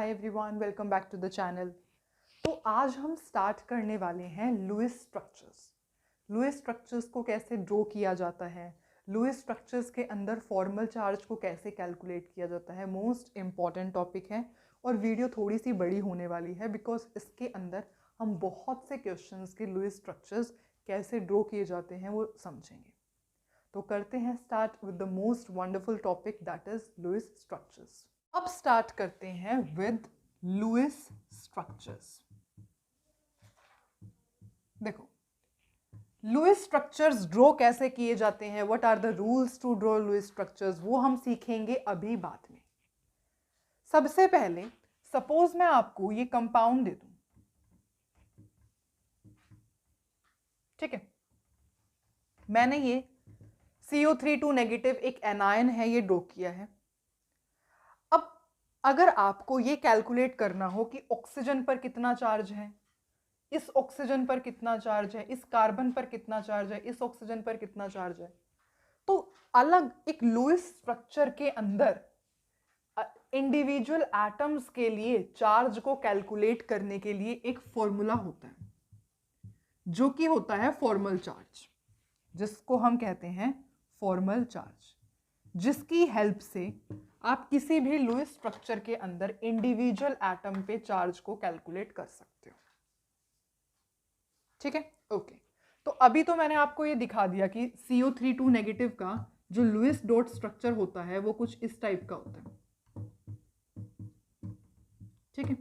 Hi everyone, welcome back to the channel. तो आज हम स्टार्ट करने वाले हैं लुईस स्ट्रक्चर्स। लुईस स्ट्रक्चर्स को कैसे ड्रॉ किया जाता है, लुईस स्ट्रक्चर्स के अंदर फॉर्मल चार्ज को कैसे कैलकुलेट किया जाता है, मोस्ट इम्पॉर्टेंट टॉपिक है। और वीडियो थोड़ी सी बड़ी होने वाली है बिकॉज इसके अंदर हम बहुत से क्वेश्चंस के लुईस स्ट्रक्चर्स कैसे ड्रॉ किए जाते हैं वो समझेंगे। तो करते हैं start with the most wonderful topic that is Lewis structures. अब स्टार्ट करते हैं विद लुईस स्ट्रक्चर्स। देखो, लुईस स्ट्रक्चर्स ड्रॉ कैसे किए जाते हैं, what are the rules to draw Lewis structures, वो हम सीखेंगे अभी बाद में। सबसे पहले सपोज मैं आपको ये कंपाउंड दे दूं, ठीक है। मैंने ये CO3 नेगेटिव एक एनायन है, ये ड्रॉ किया है। अब अगर आपको ये कैलकुलेट करना हो कि ऑक्सीजन पर कितना चार्ज है, इस ऑक्सीजन पर कितना चार्ज है, इस कार्बन पर कितना चार्ज है, इस ऑक्सीजन पर कितना चार्ज है, तो अलग एक लुईस स्ट्रक्चर के अंदर इंडिविजुअल एटम्स के लिए चार्ज को कैलकुलेट करने के लिए एक फॉर्मूला होता है जो कि होता है फॉर्मल चार्ज, जिसको हम कहते हैं फॉर्मल चार्ज, जिसकी हेल्प से आप किसी भी लुईस स्ट्रक्चर के अंदर इंडिविजुअल एटम पे चार्ज को कैलकुलेट कर सकते हो, ठीक है। ओके, तो अभी तो मैंने आपको ये दिखा दिया कि CO3 नेगेटिव का जो लुईस डॉट स्ट्रक्चर होता है वो कुछ इस टाइप का होता है, ठीक है।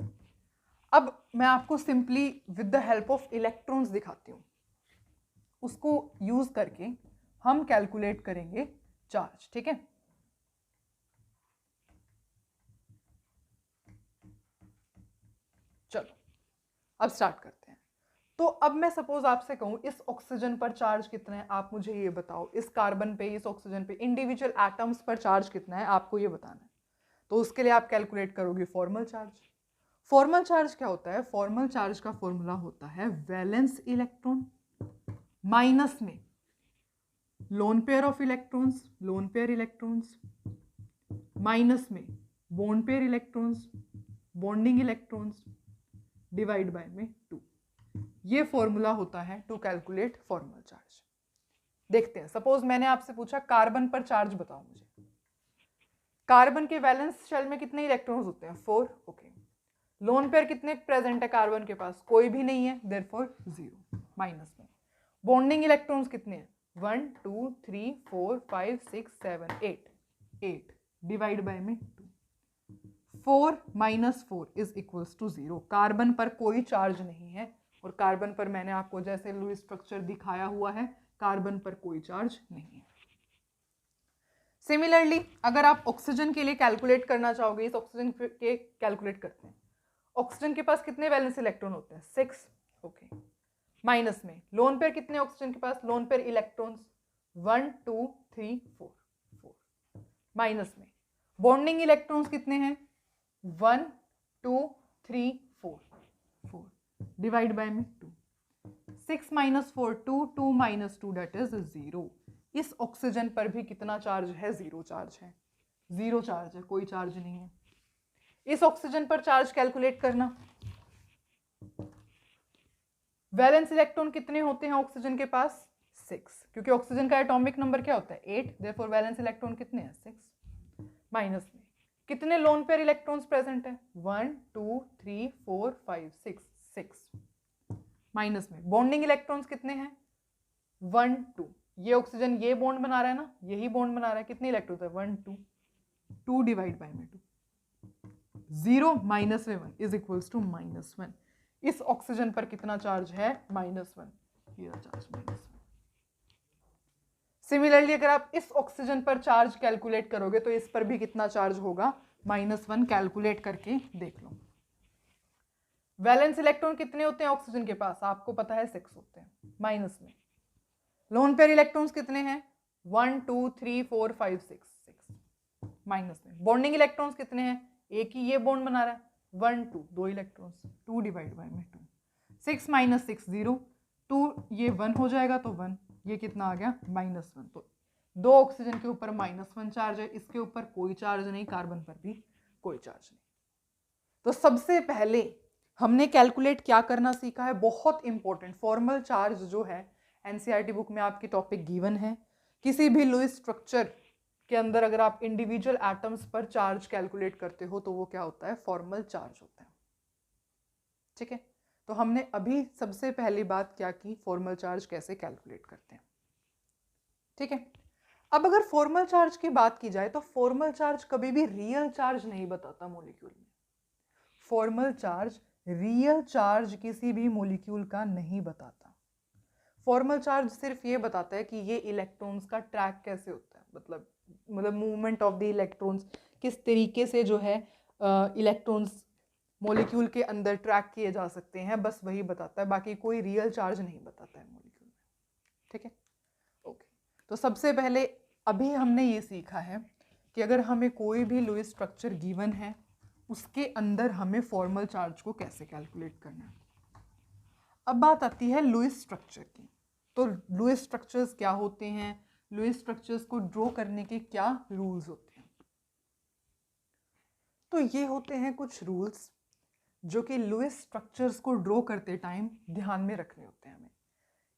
अब मैं आपको simply with the help of electrons दिखाती हूँ, उसको यूज करके हम कैलकुलेट करेंगे चार्ज, ठीक है। चलो अब स्टार्ट करते हैं। तो अब मैं सपोज आपसे कहूं इस ऑक्सीजन पर चार्ज कितना है, आप मुझे ये बताओ। इस कार्बन पे, इस ऑक्सीजन पे, इंडिविजुअल एटम्स पर चार्ज कितना है आपको ये बताना है। तो उसके लिए आप कैलकुलेट करोगे फॉर्मल चार्ज। फॉर्मल चार्ज क्या होता है? फॉर्मल चार्ज का फॉर्मूला होता है वैलेंस इलेक्ट्रॉन माइनस में lone pair of electrons, lone pair electrons minus में bond pair electrons, bonding electrons divide by में 2। ये फॉर्मूला होता है टू कैलकुलेट फॉर्मल चार्ज। देखते हैं, सपोज मैंने आपसे पूछा कार्बन पर चार्ज बताओ मुझे। कार्बन के वैलेंस शेल में कितने इलेक्ट्रॉन्स होते हैं? 4। ओके, लोन पेयर कितने प्रेजेंट है कार्बन के पास? कोई भी नहीं है, देयरफॉर 0 माइनस में। बॉन्डिंग इलेक्ट्रॉन्स कितने हैं? 1 2 3 4 5 6 7 8 डिवाइड बाय में 2। 4 minus 4 is equals to 0। Carbon पर कोई चार्ज नहीं है, और कार्बन पर मैंने आपको जैसे लुईस स्ट्रक्चर दिखाया हुआ है, कार्बन पर कोई चार्ज नहीं है। सिमिलरली अगर आप ऑक्सीजन के लिए कैलकुलेट करना चाहोगे, इस ऑक्सीजन के कैलकुलेट करते हैं। ऑक्सीजन के पास कितने वैलेंस इलेक्ट्रॉन होते हैं? 6। ओके, माइनस में लोन पेयर कितने ऑक्सीजन के पास? लोन पेयर इलेक्ट्रॉन्स 1 2 3 4 4 माइनस में बॉन्डिंग इलेक्ट्रॉन्स कितने हैं? 1 2 3 4 4 डिवाइड बाय में 2। 6 माइनस 4 2 2 माइनस 2 दैट इज 0। इस ऑक्सीजन पर भी कितना चार्ज है? 0 चार्ज है। 0 चार्ज है, कोई चार्ज नहीं है। इस ऑक्सीजन पर चार्ज कैलकुलेट करना। वैलेंस इलेक्ट्रॉन कितने होते हैं ऑक्सीजन के पास? 6, क्योंकि ऑक्सीजन का एटॉमिक नंबर क्या होता है? 8, देयरफॉर वैलेंस इलेक्ट्रॉन कितने हैं? 6। माइनस में कितने लोन पेयर इलेक्ट्रॉन्स प्रेजेंट है? 1 2 3 4 5 6 6 माइनस में बॉन्डिंग इलेक्ट्रॉन्स कितने हैं? 1 2। ये ऑक्सीजन ये बॉन्ड बना रहा है ना, यही बॉन्ड बना रहा है। कितने इलेक्ट्रॉन्स है? 1 2 2 डिवाइड बाय में 2। 0 माइनस में 1 इज इक्वल्स टू -1। इस ऑक्सीजन पर कितना चार्ज है? -1। ये चार्ज -1। सिमिलरली अगर आप इस ऑक्सीजन पर चार्ज कैलकुलेट करोगे तो इस पर भी कितना चार्ज होगा? -1। कैलकुलेट करके देख लो। वैलेंस इलेक्ट्रॉन कितने होते हैं ऑक्सीजन के पास? आपको पता है 6 होते हैं। माइनस में लोन पेयर इलेक्ट्रॉन्स कितने हैं? 1 2 3 4 5 6 6 माइनस में बॉन्डिंग इलेक्ट्रॉन्स कितने हैं? एक ही ये बॉन्ड बना रहा है। 1 2 2 इलेक्ट्रॉन्स, 2 डिवाइड बाय में 2। 6 माइनस 6 0, 2 ये 1 हो जाएगा तो 1, ये कितना आ गया? -1। तो 2 ऑक्सीजन के ऊपर -1 चार्ज है, इसके ऊपर कोई चार्ज नहीं, कार्बन पर भी कोई चार्ज नहीं। तो सबसे पहले हमने कैलकुलेट क्या करना सीखा है, बहुत इंपॉर्टेंट, फॉर्मल चार्ज जो है एनसीईआरटी बुक में आपकी टॉपिक गिवन है। किसी भी लुईस स्ट्रक्चर के अंदर अगर आप इंडिविजुअल एटम्स पर चार्ज कैलकुलेट करते हो तो वो क्या होता है, फॉर्मल चार्ज होता है। ठीक है, तो हमने अभी सबसे पहली बात क्या की, फॉर्मल चार्ज कैसे कैलकुलेट करते हैं। ठीक है, अब अगर फॉर्मल चार्ज की बात की जाए तो फॉर्मल चार्ज कभी भी रियल चार्ज नहीं बताता मॉलिक्यूल में। फॉर्मल चार्ज रियल चार्ज किसी भी मॉलिक्यूल का नहीं बताता। फॉर्मल चार्ज सिर्फ ये बताता है कि ये इलेक्ट्रॉन्स का ट्रैक कैसे होता है, मतलब मूवमेंट ऑफ द इलेक्ट्रॉन्स, किस तरीके से जो है इलेक्ट्रॉन्स मॉलिक्यूल के अंदर ट्रैक किए जा सकते हैं, बस वही बताता है, बाकी कोई रियल चार्ज नहीं बताता है मॉलिक्यूल में। ठीक है, ओके। तो सबसे पहले अभी हमने ये सीखा है कि अगर हमें कोई भी लुईस स्ट्रक्चर गिवन है उसके अंदर हमें फॉर्मल चार्ज को कैसे कैलकुलेट करना है। अब बात आती है लुईस स्ट्रक्चर की। तो लुईस स्ट्रक्चर्स क्या होते हैं, लुईस स्ट्रक्चर्स को ड्रॉ करने के क्या रूल्स होते हैं। तो ये होते हैं कुछ रूल्स जो कि लुईस स्ट्रक्चर्स को ड्रॉ करते टाइम ध्यान में रखने होते हैं हमें।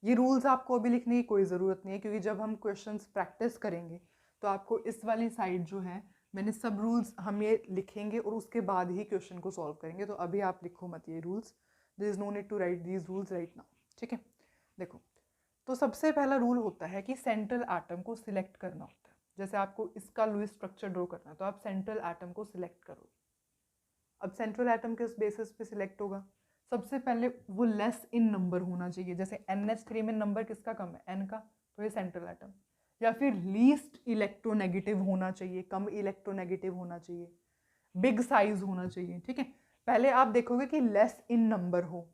ये रूल्स आपको अभी लिखने की कोई ज़रूरत नहीं है, क्योंकि जब हम क्वेश्चंस प्रैक्टिस करेंगे तो आपको इस वाली साइड जो है मैंने सब रूल्स हम ये लिखेंगे और उसके बाद ही क्वेश्चन को सॉल्व करेंगे। तो अभी आप लिखो मत ये rules, there is no need to write these rules right now. ठीक है, देखो, तो सबसे पहला रूल होता है कि सेंट्रल एटम को सिलेक्ट करना होता है। जैसे आपको इसका लुईस स्ट्रक्चर ड्रॉ करना है तो आप सेंट्रल एटम को सिलेक्ट करो। अब सेंट्रल एटम किस बेसिस पे सिलेक्ट होगा, सबसे पहले वो लेस इन नंबर होना चाहिए। जैसे NH3 में नंबर किसका कम है, N का, तो ये सेंट्रल एटम। या फिर लीस्ट इलेक्ट्रोनेगेटिव होना चाहिए, कम इलेक्ट्रोनेगेटिव होना चाहिए, बिग साइज होना चाहिए। ठीक है, पहले आप देखोगे कि लेस इन नंबर हो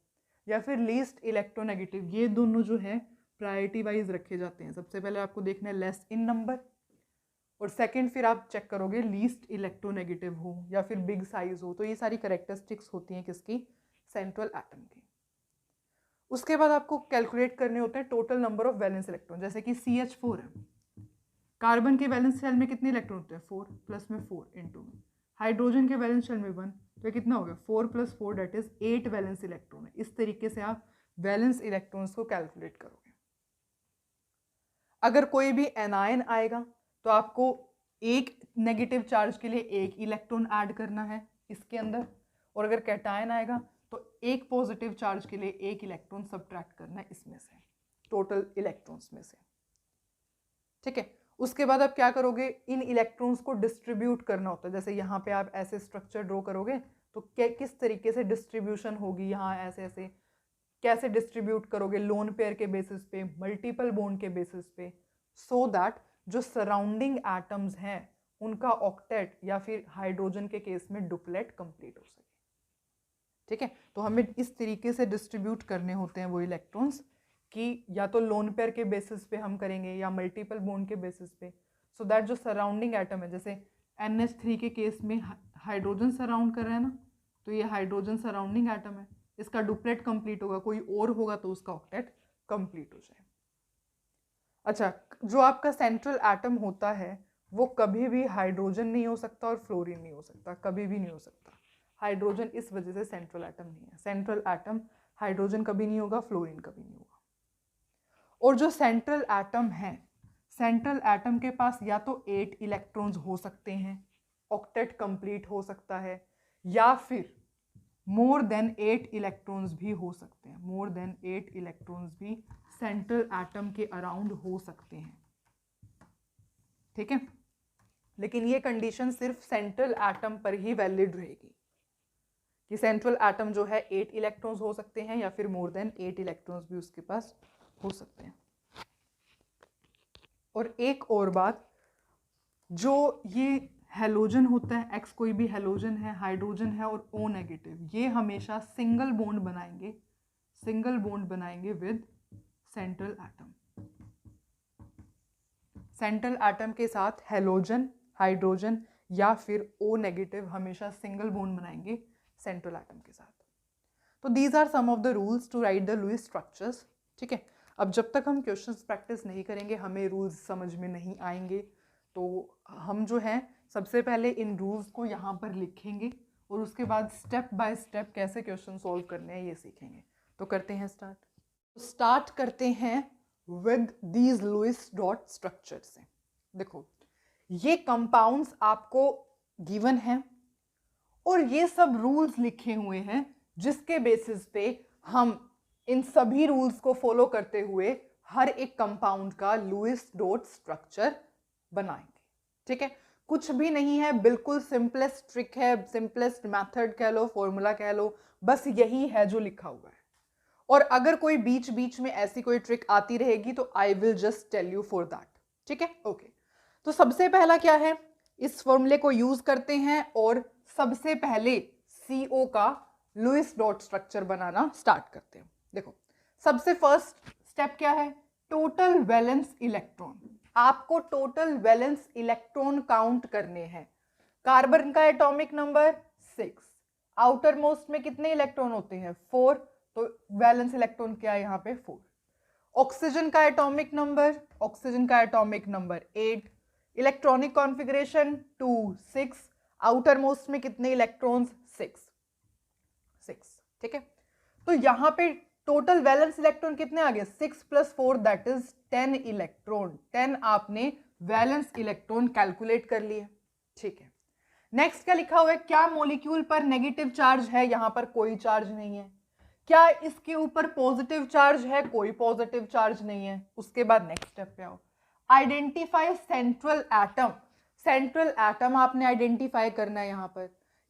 या फिर लीस्ट इलेक्ट्रोनेगेटिव, ये दोनों जो है प्रायोरिटी वाइज रखे जाते हैं। सबसे पहले आपको देखना है लेस इन नंबर, और सेकंड फिर आप चेक करोगे लीस्ट इलेक्ट्रोनेगेटिव हो या फिर बिग साइज हो। तो ये सारी कैरेक्टरिस्टिक्स होती हैं किसकी, सेंट्रल एटम की। उसके बाद आपको कैलकुलेट करने होते हैं total number of valence electron. जैसे कि CH4 है, कार्बन के वैलेंस शेल में कितने इलेक्ट्रॉन होते हैं, 4 प्लस में 4 इंटू में। हाइड्रोजन के वैलेंस शेल में 1, तो कितना हो गया 4 + 4 दैट इज 8 वैलेंस इलेक्ट्रॉन है। इस तरीके से आप वैलेंस इलेक्ट्रॉन्स को कैलकुलेट करोगे। अगर कोई भी एनायन आएगा तो आपको एक नेगेटिव चार्ज के लिए एक इलेक्ट्रॉन ऐड करना है इसके अंदर, और अगर कैटायन आएगा तो एक पॉजिटिव चार्ज के लिए एक इलेक्ट्रॉन सब्ट्रैक्ट करना है इसमें से, टोटल इलेक्ट्रॉन्स में से। ठीक है, उसके बाद आप क्या करोगे, इन इलेक्ट्रॉन्स को डिस्ट्रीब्यूट करना होता है। जैसे यहाँ पे आप ऐसे स्ट्रक्चर ड्रॉ करोगे तो किस तरीके से डिस्ट्रीब्यूशन होगी, यहाँ ऐसे ऐसे कैसे डिस्ट्रीब्यूट करोगे, लोन पेयर के बेसिस पे, मल्टीपल बॉन्ड के बेसिस पे, सो दैट जो सराउंडिंग एटम्स हैं उनका ऑक्टेट या फिर हाइड्रोजन के केस में डुप्लेट कंप्लीट हो सके। ठीक है, तो हमें इस तरीके से डिस्ट्रीब्यूट करने होते हैं वो इलेक्ट्रॉन्स कि या तो लोन पेयर के बेसिस पे हम करेंगे या मल्टीपल बॉन्ड के बेसिस पे, सो दैट जो सराउंडिंग एटम है, जैसे NH3 के केस में हाइड्रोजन सराउंड कर रहे हैं ना, तो ये हाइड्रोजन सराउंडिंग एटम है, इसका डुप्लेट कंप्लीट होगा, कोई और होगा तो उसका ऑक्टेट कंप्लीट हो जाए। अच्छा, जो आपका सेंट्रल एटम होता है वो कभी भी हाइड्रोजन नहीं हो सकता और फ्लोरीन नहीं हो सकता, कभी भी नहीं हो सकता। हाइड्रोजन इस वजह से सेंट्रल एटम नहीं है। सेंट्रल एटम हाइड्रोजन कभी नहीं होगा, फ्लोरीन कभी नहीं होगा। और जो सेंट्रल एटम है, सेंट्रल एटम के पास या तो 8 इलेक्ट्रॉन्स हो सकते हैं, ऑक्टेट कंप्लीट हो सकता है, या फिर मोर देन 8 इलेक्ट्रॉन्स भी हो सकते हैं। मोर देन 8 इलेक्ट्रॉन्स भी सेंट्रल एटम के अराउंड हो सकते हैं। ठीक है, लेकिन ये कंडीशन सिर्फ सेंट्रल एटम पर ही वैलिड रहेगी कि सेंट्रल एटम जो है 8 इलेक्ट्रॉन्स हो सकते हैं या फिर मोर देन 8 इलेक्ट्रॉन्स भी उसके पास हो सकते हैं। और एक और बात, जो ये हेलोजन होता है, X कोई भी हेलोजन है, हाइड्रोजन है और O नेगेटिव, ये हमेशा सिंगल बॉन्ड बनाएंगे, सिंगल बॉन्ड बनाएंगे with central atom. Central atom के साथ हेलोजन, हाइड्रोजन या फिर O नेगेटिव हमेशा सिंगल बॉन्ड बनाएंगे सेंट्रल एटम के साथ। तो these are some of the rules to write the Lewis structures. ठीक है, अब जब तक हम क्वेश्चंस प्रैक्टिस नहीं करेंगे हमें रूल्स समझ में नहीं आएंगे। तो हम जो है सबसे पहले इन रूल्स को यहाँ पर लिखेंगे और उसके बाद स्टेप बाय स्टेप कैसे क्वेश्चन सॉल्व करने हैं ये सीखेंगे। तो करते हैं स्टार्ट करते हैं with these Lewis dot structure से। देखो ये कंपाउंड्स आपको गिवन है और ये सब रूल्स लिखे हुए हैं जिसके बेसिस पे हम इन सभी रूल्स को फॉलो करते हुए हर एक कंपाउंड का लुईस डॉट स्ट्रक्चर बनाएंगे। ठीक है, कुछ भी नहीं है, बिल्कुल सिंपलेस्ट ट्रिक है, सिंपलेस्ट मेथड कह लो, फॉर्मूला कह लो, बस यही है जो लिखा हुआ है। और अगर कोई बीच बीच में ऐसी कोई ट्रिक आती रहेगी तो I will just tell you for that. ठीक है, ओके। तो सबसे पहला क्या है, इस फॉर्मूले को यूज करते हैं और सबसे पहले CO का लुईस डॉट स्ट्रक्चर बनाना स्टार्ट करते हैं। देखो सबसे फर्स्ट स्टेप क्या है, टोटल वैलेंस इलेक्ट्रॉन। आपको टोटल वैलेंस इलेक्ट्रॉन काउंट करने हैं। कार्बन का एटॉमिक नंबर 6, आउटर मोस्ट में कितने इलेक्ट्रॉन होते हैं 4, तो वैलेंस इलेक्ट्रॉन क्या है यहाँ पे 4। ऑक्सीजन का atomic number 8, electronic configuration 2 6, outer most में कितने इलेक्ट्रॉन्स 6। ठीक है, तो यहाँ पे टोटल वैलेंस इलेक्ट्रॉन कितने आ गए 6 + 4 दैट इज 10 इलेक्ट्रॉन। 10 आपने वैलेंस इलेक्ट्रॉन कैलकुलेट कर लिए। ठीक है, नेक्स्ट क्या लिखा हुआ है, क्या मॉलिक्यूल पर नेगेटिव चार्ज है, यहां पर कोई चार्ज नहीं है। क्या इसके ऊपर पॉजिटिव चार्ज है, कोई पॉजिटिव चार्ज नहीं है। उसके बाद नेक्स्ट स्टेप पे आओ, identify central atom. Central atom आपने आइडेंटिफाई करना है।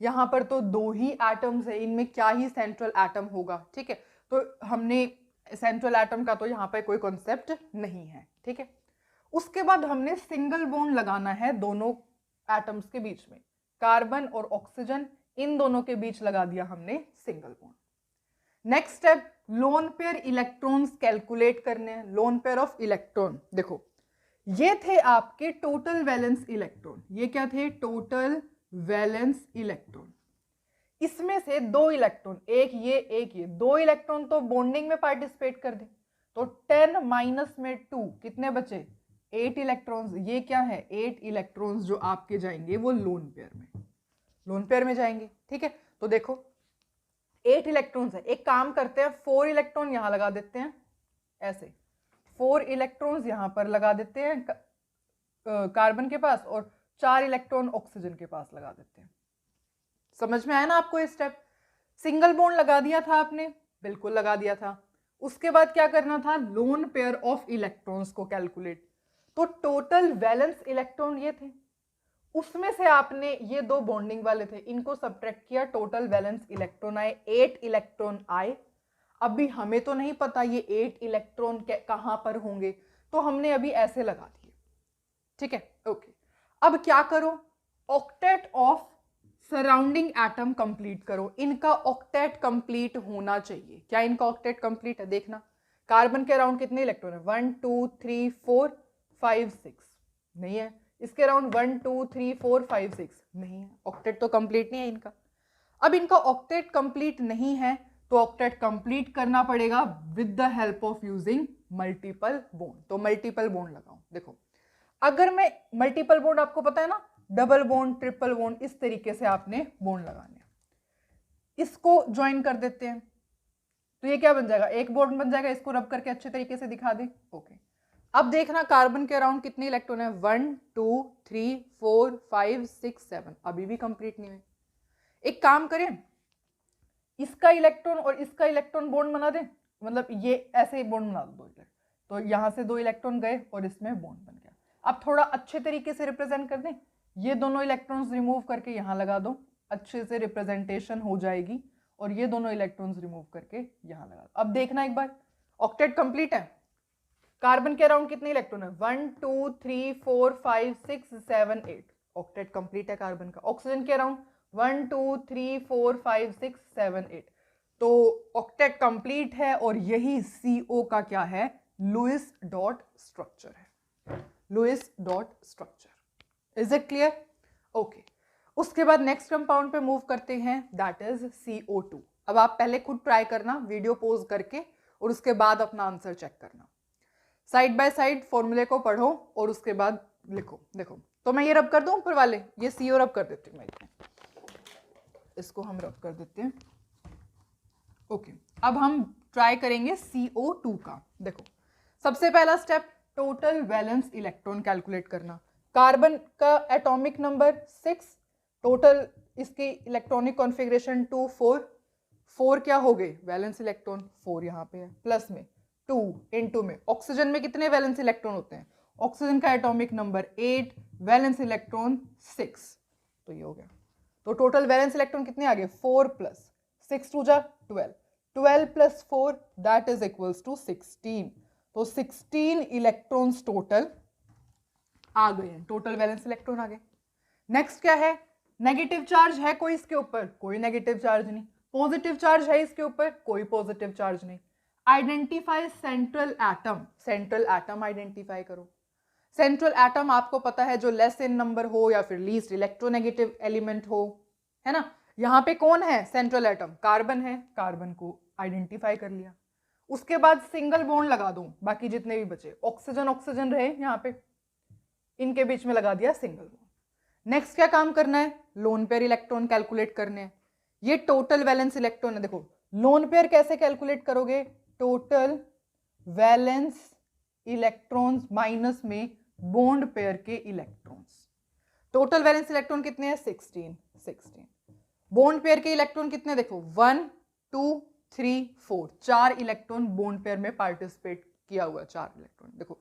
यहाँ पर तो 2 ही एटम्स है, इनमें क्या ही सेंट्रल एटम होगा। ठीक है, तो हमने सेंट्रल एटम का तो यहाँ पर कोई कॉन्सेप्ट नहीं है। ठीक है, उसके बाद हमने सिंगल बॉन्ड लगाना है दोनों एटम्स के बीच में, कार्बन और ऑक्सीजन, इन दोनों के बीच लगा दिया हमने single bond. Next step, loan pair electrons calculate करने हैं। लोन पेयर ऑफ इलेक्ट्रॉन, देखो ये थे आपके टोटल वैलेंस इलेक्ट्रॉन। ये क्या थे, टोटल वैलेंस इलेक्ट्रॉन। इसमें से 2 इलेक्ट्रॉन, एक ये 2 इलेक्ट्रॉन तो बॉन्डिंग में पार्टिसिपेट कर दे, तो 10 माइनस में 2 कितने बचे 8 इलेक्ट्रॉन्स। ये क्या है 8 इलेक्ट्रॉन्स जो आपके जाएंगे वो लोन पेयर में जाएंगे। ठीक है, तो देखो 8 इलेक्ट्रॉन्स है, एक काम करते हैं 4 इलेक्ट्रॉन यहां लगा देते हैं, ऐसे 4 इलेक्ट्रॉन्स यहां पर लगा देते हैं कार्बन के पास, और 4 इलेक्ट्रॉन ऑक्सीजन के पास लगा देते हैं। समझ में आया ना आपको ये स्टेप। सिंगल बॉन्ड लगा दिया था आपने, बिल्कुल लगा दिया था। उसके बाद क्या करना था, लोन पेयर ऑफ इलेक्ट्रॉन्स को कैलकुलेट। तो टोटल वैलेंस इलेक्ट्रॉन ये थे, उसमें से आपने ये 2 बॉन्डिंग वाले थे, इनको सब्ट्रैक्ट किया, टोटल वैलेंस इलेक्ट्रॉन आए 8 इलेक्ट्रॉन आए। अभी हमें तो नहीं पता ये 8 इलेक्ट्रॉन कहां पर होंगे, तो हमने अभी ऐसे लगा दिए। ठीक है, ओके। अब क्या करो, octet of surrounding atom complete करो। इनका ऑक्टेट कंप्लीट होना चाहिए। क्या इनका ऑक्टेट कंप्लीट है, देखना कार्बन के अराउंड कितने इलेक्ट्रॉन है 1 2 3 4 5 6, नहीं है। इसके अराउंड 1 2 3 4 5 6, नहीं है। ऑक्टेट तो कंप्लीट नहीं है इनका। अब इनका ऑक्टेट कंप्लीट नहीं है तो ऑक्टेट कंप्लीट करना पड़ेगा with the help of using multiple bond. तो मल्टीपल बॉन्ड लगाओ। देखो अगर मैं मल्टीपल बॉन्ड, आपको पता है ना, डबल बॉन्ड, ट्रिपल बॉन्ड, इस तरीके से आपने बॉन्ड लगाने। इसको ज्वाइन कर देते हैं तो ये क्या बन जाएगा, एक बॉन्ड बन जाएगा। इसको रब करके अच्छे तरीके से दिखा दे। ओके, अब देखना कार्बन के अराउंड कितने इलेक्ट्रॉन है 1 2 3 4 5 6 7, अभी भी कंप्लीट नहीं हुए। एक काम करें, इसका इलेक्ट्रॉन और इसका इलेक्ट्रॉन बॉन्ड बना दें, मतलब ये ऐसे ही बॉन्ड बना दो 2 तो यहां से 2 इलेक्ट्रॉन गए और इसमें बॉन्ड बन गया। अब थोड़ा अच्छे तरीके से रिप्रेजेंट कर दें, ये दोनों इलेक्ट्रॉन्स रिमूव करके यहां लगा दो, अच्छे से रिप्रेजेंटेशन हो जाएगी। और ये दोनों इलेक्ट्रॉन्स रिमूव करके यहां लगा दो। अब देखना एक बार, ऑक्टेट कंप्लीट है। कार्बन के अराउंड कितने इलेक्ट्रॉन है 1 2 3 4 5 6 7 8, ऑक्टेट कंप्लीट है कार्बन का। ऑक्सीजन के अराउंड 1 2 3 4 5 6 7 8, तो ऑक्टेट कंप्लीट है। और यही CO का क्या है, लुईस डॉट स्ट्रक्चर है। Lewis dot structure, is it clear? Okay, उसके बाद नेक्स्ट कंपाउंड पे मूव करते हैं, दैट इज CO2। अब आप पहले खुद ट्राई करना वीडियो पॉज करके, और उसके बाद अपना आंसर चेक करना। साइड बाय साइड फॉर्मूले को पढ़ो और उसके बाद लिखो। देखो तो मैं ये रब कर दूं ऊपर वाले, ये CO रब कर देती हूँ मैं इसमें। इसको हम रब कर देते हैं। ओके, अब हम ट्राई करेंगे CO2 का। देखो, सबसे पहला step total valence electron calculate करना। कार्बन का एटॉमिक नंबर 6, टोटल इसकी इलेक्ट्रॉनिक कॉन्फ़िगरेशन 2 4 4 क्या हो गए वैलेंस इलेक्ट्रॉन, 4 यहाँ पे है, प्लस में 2 इनटू में ऑक्सीजन में कितने वैलेंस इलेक्ट्रॉन होते हैं, ऑक्सीजन का एटॉमिक नंबर 8, वैलेंस इलेक्ट्रॉन 6, तो ये हो गया। तो टोटल वैलेंस इलेक्ट्रॉन कितने आ गए 4 प्लस 6 टू जा 12, 12 plus 4 that is equals to 16। तो 16 इलेक्ट्रॉन्स टोटल आ गए हैं, टोटल वैलेंस इलेक्ट्रॉन आ गए। नेक्स्ट क्या है, नेगेटिव चार्ज है कोई इसके ऊपर, कोई नेगेटिव चार्ज नहीं। पॉजिटिव चार्ज है इसके ऊपर, कोई पॉजिटिव चार्ज नहीं। Identify central atom, central atom identify करो। सेंट्रल एटम आपको पता है जो लेस इन नंबर हो या फिर लीस्ट इलेक्ट्रोनेगेटिव एलिमेंट हो, है ना। यहाँ पे कौन है सेंट्रल एटम, कार्बन है, कार्बन को आइडेंटिफाई कर लिया। उसके बाद सिंगल बॉन्ड लगा दूं, बाकी जितने भी बचे ऑक्सीजन ऑक्सीजन रहे यहाँ पे, इनके बीच में लगा दिया सिंगल बॉन्ड। नेक्स्ट क्या काम करना है, लोन पेयर इलेक्ट्रॉन कैलकुलेट करने हैं। ये टोटल वैलेंस इलेक्ट्रॉन है। देखो लोन पेयर कैसे कैलकुलेट करोगे, टोटल वैलेंस इलेक्ट्रॉन्स माइनस में बॉन्ड पेयर के इलेक्ट्रॉन्स। टोटल वैलेंस इलेक्ट्रॉन कितने हैं 16 16। बॉन्ड पेयर के इलेक्ट्रॉन कितने, देखो 1 2 3 4, 4 इलेक्ट्रॉन बॉन्ड पेयर में पार्टिसिपेट किया हुआ, 4 इलेक्ट्रॉन। देखो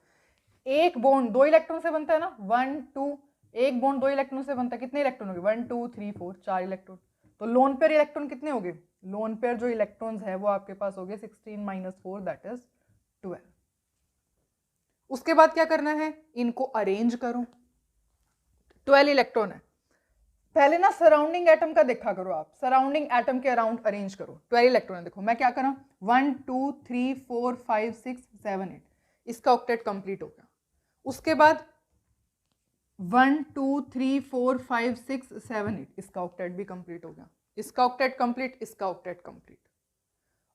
एक बॉन्ड 2 इलेक्ट्रॉन से बनता है ना, 1 2, एक बॉन्ड 2 इलेक्ट्रॉन से बनता है, कितने इलेक्ट्रॉन हो गए 1 2 3 4, 4 इलेक्ट्रॉन। तो लोन पेयर इलेक्ट्रॉन कितने हो गए, लोन पेयर जो इलेक्ट्रॉन्स है वो आपके पास हो गए 16 माइनस 4 दैट इज 12। उसके बाद क्या करना है, इनको अरेंज करो। 12 इलेक्ट्रॉन है, पहले ना सराउंडिंग एटम का देखा करो आप, सराउंडिंग एटम के अराउंड अरेंज करो। 12 इलेक्ट्रॉन है, देखो मैं क्या करा 1 2 3 4 5 6 7 8, इसका ऑक्टेट कंप्लीट हो गया। उसके बाद 1 2 3 4 5 6 7 8, इसका ऑक्टेट भी कंप्लीट हो गया। इसका ऑक्टेट कंप्लीट, इसका ऑक्टेट कंप्लीट,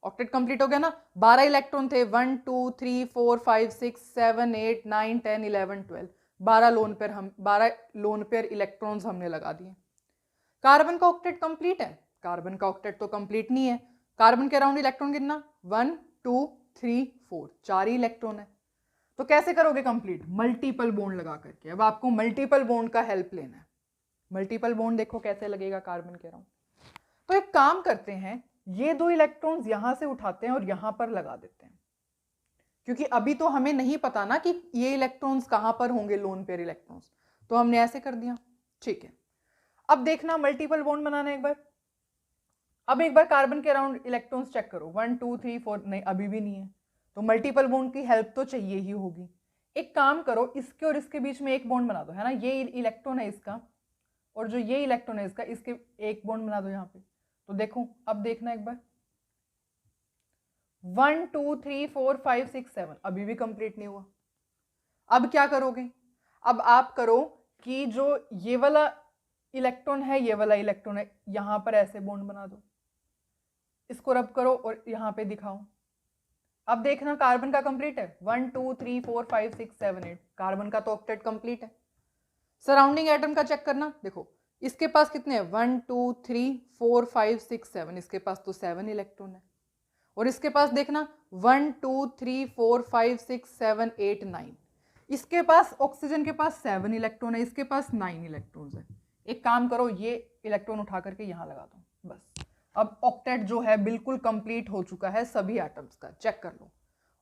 ऑक्टेट कंप्लीट हो गया ना। 12 इलेक्ट्रॉन थे, 1 2 3 4 5 6 7 8 9 10 11 12, 12 लोन पेयर इलेक्ट्रॉन्स हमने लगा दिए। कार्बन का ऑक्टेट कंप्लीट है, कार्बन का ऑक्टेट तो कंप्लीट नहीं है। कार्बन के अराउंड इलेक्ट्रॉन कितना 1 2 3 4, 4 ही इलेक्ट्रॉन है। तो कैसे करोगे कंप्लीट, मल्टीपल बॉन्ड लगा करके। अब आपको मल्टीपल बॉन्ड का हेल्प लेना है। मल्टीपल बॉन्ड देखो कैसे लगेगा कार्बन के अराउंड। तो एक काम करते हैं, ये 2 इलेक्ट्रॉन्स यहां से उठाते हैं और यहां पर लगा देते हैं, क्योंकि अभी तो हमें नहीं पता ना कि ये इलेक्ट्रॉन्स कहां पर होंगे लोन पेयर इलेक्ट्रॉन्स, तो हमने ऐसे कर दिया, ठीक है। अब देखना मल्टीपल बॉन्ड बनाना एक बार। अब एक बार कार्बन के अराउंड इलेक्ट्रॉन्स चेक करो 1 2 3 4, नहीं अभी भी नहीं है, तो मल्टीपल बॉन्ड की हेल्प तो चाहिए ही होगी। एक काम करो, इसके और इसके बीच में एक बॉन्ड बना दो, है ना, ये इलेक्ट्रॉन है इसका और जो ये इलेक्ट्रॉन है इसका, इसके एक बॉन्ड बना दो यहाँ पे। तो देखो अब देखना एक बार 1 2 3 4 5 6 7, अभी भी कंप्लीट नहीं हुआ। अब क्या करोगे, अब आप करो कि जो ये वाला इलेक्ट्रॉन है, ये वाला इलेक्ट्रॉन है, यहां पर ऐसे बॉन्ड बना दो, इसको रब करो और यहां पे दिखाओ। अब देखना कार्बन का कंप्लीट है 1 2 3 4 5 6 7 8, कार्बन का तो ऑक्टेट कंप्लीट है। सराउंडिंग एटम का चेक करना, देखो इसके पास कितने हैं 1 2 3 4 5 6 7, इसके पास तो 7 इलेक्ट्रॉन है। और इसके पास देखना 1 2 3 4 5 6 7 8 9, इसके पास ऑक्सीजन के पास 7 इलेक्ट्रॉन है, इसके पास 9 इलेक्ट्रॉन्स है। एक काम करो, ये इलेक्ट्रॉन उठा करके यहाँ लगा दो बस। अब ऑक्टेट जो है बिल्कुल कंप्लीट हो चुका है सभी एटम्स का, चेक कर लो।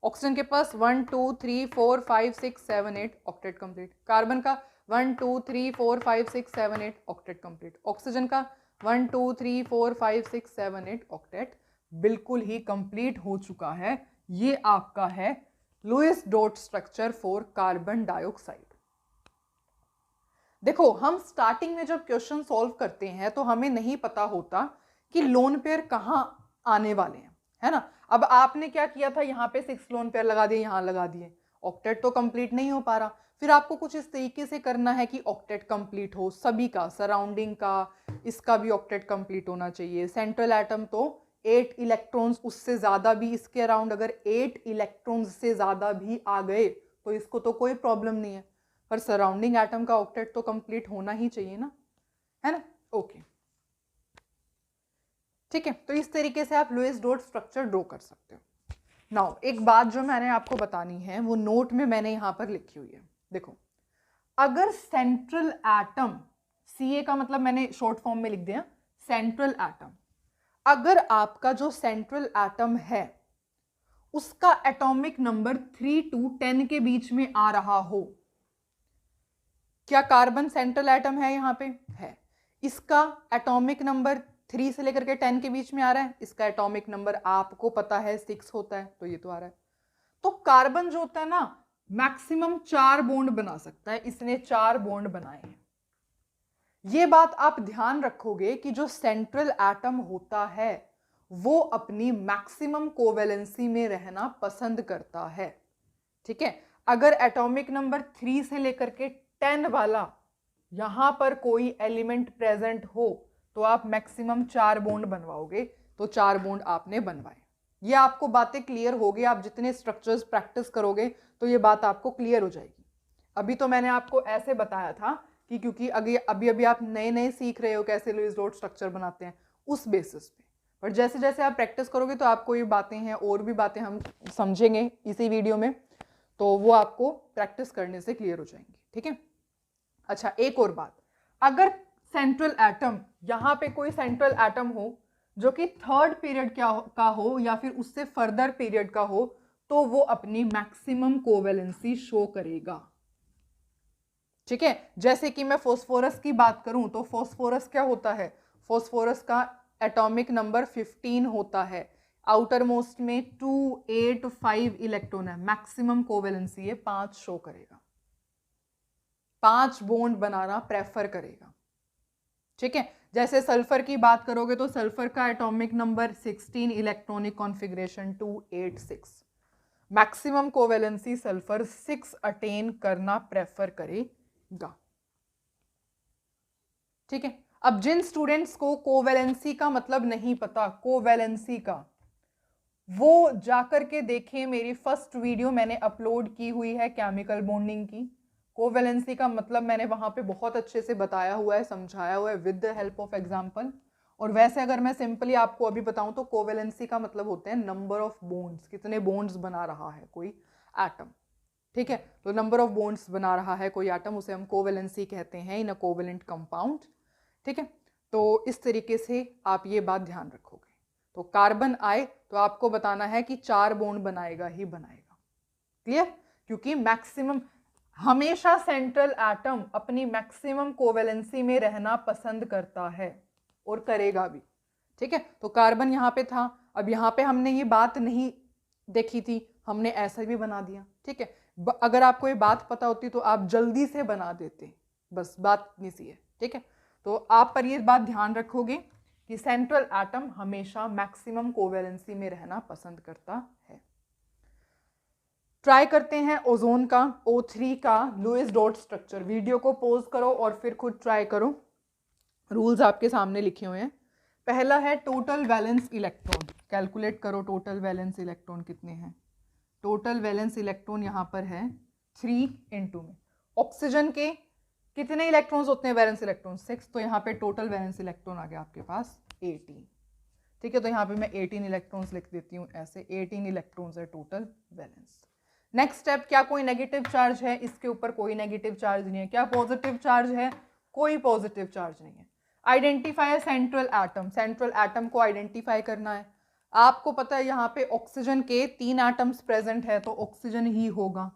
ऑक्सीजन के पास 1 2 3 4 5 6 7 8, ऑक्टेट कंप्लीट। कार्बन का 1 2 3 4 5 6 7 8, ऑक्टेट कंप्लीट। ऑक्सीजन का 1 2 3 4 5 6 7 8, ऑक्टेट बिल्कुल ही कंप्लीट हो चुका है। ये आपका है Lewis dot structure for carbon dioxide. देखो हम स्टार्टिंग में जब क्वेश्चन सॉल्व करते हैं तो हमें नहीं पता होता कि लोन पेयर कहाँ आने वाले हैं, है ना। अब आपने क्या किया था, यहाँ पे 6 लोन पेयर लगा दिए, यहाँ लगा दिए, ऑक्टेट तो कंप्लीट नहीं हो पा रहा। फिर आपको कुछ इस तरीके से करना है कि ऑक्टेट कंप्लीट हो सभी का, सराउंडिंग का, इसका भी ऑक्टेट कंप्लीट होना चाहिए। सेंट्रल एटम तो 8 इलेक्ट्रॉन्स, उससे ज़्यादा भी इसके अराउंड अगर 8 इलेक्ट्रॉन्स से ज़्यादा भी आ गए तो इसको तो कोई प्रॉब्लम नहीं है, पर सराउंडिंग एटम का ऑक्टेट तो कंप्लीट होना ही चाहिए ना, है ना। ओके, ठीक है, तो इस तरीके से आप लुईस डॉट स्ट्रक्चर ड्रॉ कर सकते हो। नाउ एक बात जो मैंने आपको बतानी है वो नोट में मैंने यहां पर लिखी हुई है। देखो, अगर सेंट्रल एटम, सीए का मतलब मैंने शॉर्ट फॉर्म में लिख दिया सेंट्रल एटम, अगर आपका जो सेंट्रल एटम है उसका एटॉमिक नंबर 3 to 10 के बीच में आ रहा हो, क्या कार्बन सेंट्रल एटम है? यहां पे है। इसका एटॉमिक नंबर 3 से लेकर के 10 के बीच में आ रहा है, इसका एटॉमिक नंबर आपको पता है 6 होता है, तो ये तो आ रहा है। तो कार्बन जो होता है ना, मैक्सिमम 4 बॉन्ड बना सकता है, इसने 4 बॉन्ड बनाए हैं। ये बात आप ध्यान रखोगे कि जो सेंट्रल एटम होता है वो अपनी मैक्सिमम कोवेलेंसी में रहना पसंद करता है। ठीक है, अगर एटॉमिक नंबर 3 से लेकर के 10 वाला यहां पर कोई एलिमेंट प्रेजेंट हो तो आप मैक्सिमम 4 बॉन्ड बनवाओगे, तो 4 बॉन्ड आपने बनवाए। ये आपको बातें क्लियर होगी, आप जितने स्ट्रक्चर्स प्रैक्टिस करोगे तो ये बात आपको क्लियर हो जाएगी। अभी तो मैंने आपको ऐसे बताया था कि क्योंकि अभी अभी आप नए नए सीख रहे हो कैसे लुईस डॉट स्ट्रक्चर बनाते हैं उस बेसिस पे, पर जैसे जैसे आप प्रैक्टिस करोगे तो आपको ये बातें हैं, और भी बातें हम समझेंगे इसी वीडियो में, तो वो आपको प्रैक्टिस करने से क्लियर हो जाएंगी। ठीक है, अच्छा एक और बात, अगर सेंट्रल एटम, यहां पे कोई सेंट्रल एटम हो जो कि 3rd पीरियड का हो या फिर उससे फर्दर पीरियड का हो, तो वो अपनी मैक्सिमम कोवेलेंसी शो करेगा। ठीक है, जैसे कि मैं फास्फोरस की बात करूं तो फास्फोरस क्या होता है? फास्फोरस का एटॉमिक नंबर 15 होता है, आउटर मोस्ट में 2, 8, 5 इलेक्ट्रॉन है, मैक्सिमम कोवेलेंसी है 5 शो करेगा, 5 बॉन्ड बनाना प्रेफर करेगा। ठीक है, जैसे सल्फर की बात करोगे तो सल्फर का atomic number 16, electronic configuration 286, maximum covalency sulphur 6 attain करना प्रेफर करेगा। ठीक है, अब जिन स्टूडेंट्स को कोवेलेंसी का मतलब नहीं पता, कोवेलेंसी का, वो जाकर के देखें, मेरी फर्स्ट वीडियो मैंने अपलोड की हुई है केमिकल बॉन्डिंग की। कोवेलेंसी का मतलब मैंने वहां पे बहुत अच्छे से बताया हुआ है, समझाया हुआ है with the help of example. और वैसे अगर मैं सिंपली आपको अभी बताऊं तो कोवेलेंसी का मतलब होते हैं नंबर ऑफ बॉन्ड्स, कितने बॉन्ड्स बना रहा है कोई एटम। ठीक है, तो नंबर ऑफ बॉन्ड्स बना रहा है कोई एटम, उसे हम कोवेलेंसी कहते हैं इन अ कोवेलेंट कंपाउंड। ठीक है, तो इस तरीके से आप ये बात ध्यान रखोगे। तो कार्बन आए तो आपको बताना है कि 4 बॉन्ड बनाएगा ही बनाएगा। क्लियर? क्योंकि मैक्सिमम, हमेशा सेंट्रल एटम अपनी मैक्सिमम कोवेलेंसी में रहना पसंद करता है और करेगा भी। ठीक है, तो कार्बन यहाँ पे था, अब यहाँ पे हमने ये बात नहीं देखी थी, हमने ऐसा भी बना दिया। ठीक है, अगर आपको ये बात पता होती तो आप जल्दी से बना देते, बस बात इतनी सी है। ठीक है, तो आप पर ये बात ध्यान रखोगे कि सेंट्रल एटम हमेशा मैक्सिमम कोवेलेंसी में रहना पसंद करता है। ट्राई करते हैं ओजोन का, O3 का लुईस डॉट स्ट्रक्चर। वीडियो को पॉज करो और फिर खुद ट्राई करो, रूल्स आपके सामने लिखे हुए हैं। पहला है टोटल वैलेंस इलेक्ट्रॉन, कैलकुलेट करो टोटल वैलेंस इलेक्ट्रॉन कितने हैं। टोटल वैलेंस इलेक्ट्रॉन यहाँ पर है 3 into में। ऑक्सीजन के कितने इलेक्ट्रॉन्स होते हैं? वैलेंस इलेक्ट्रॉन 6, तो यहाँ पे टोटल वैलेंस इलेक्ट्रॉन आ गया आपके पास 18। ठीक है, तो यहाँ पे मैं 18 इलेक्ट्रॉन्स लिख देती हूँ ऐसे, 18 इलेक्ट्रॉन्स है टोटल वैलेंस। नेक्स्ट स्टेप, क्या कोई नेगेटिव चार्ज है? इसके ऊपर कोई नेगेटिव चार्ज नहीं है। क्या पॉजिटिव चार्ज है? कोई पॉजिटिव चार्ज नहीं है। Identify central atom, central atom को आइडेंटिफाई करना है। आपको पता है यहाँ पे ऑक्सीजन के 3 एटम्स प्रेजेंट है तो ऑक्सीजन ही होगा,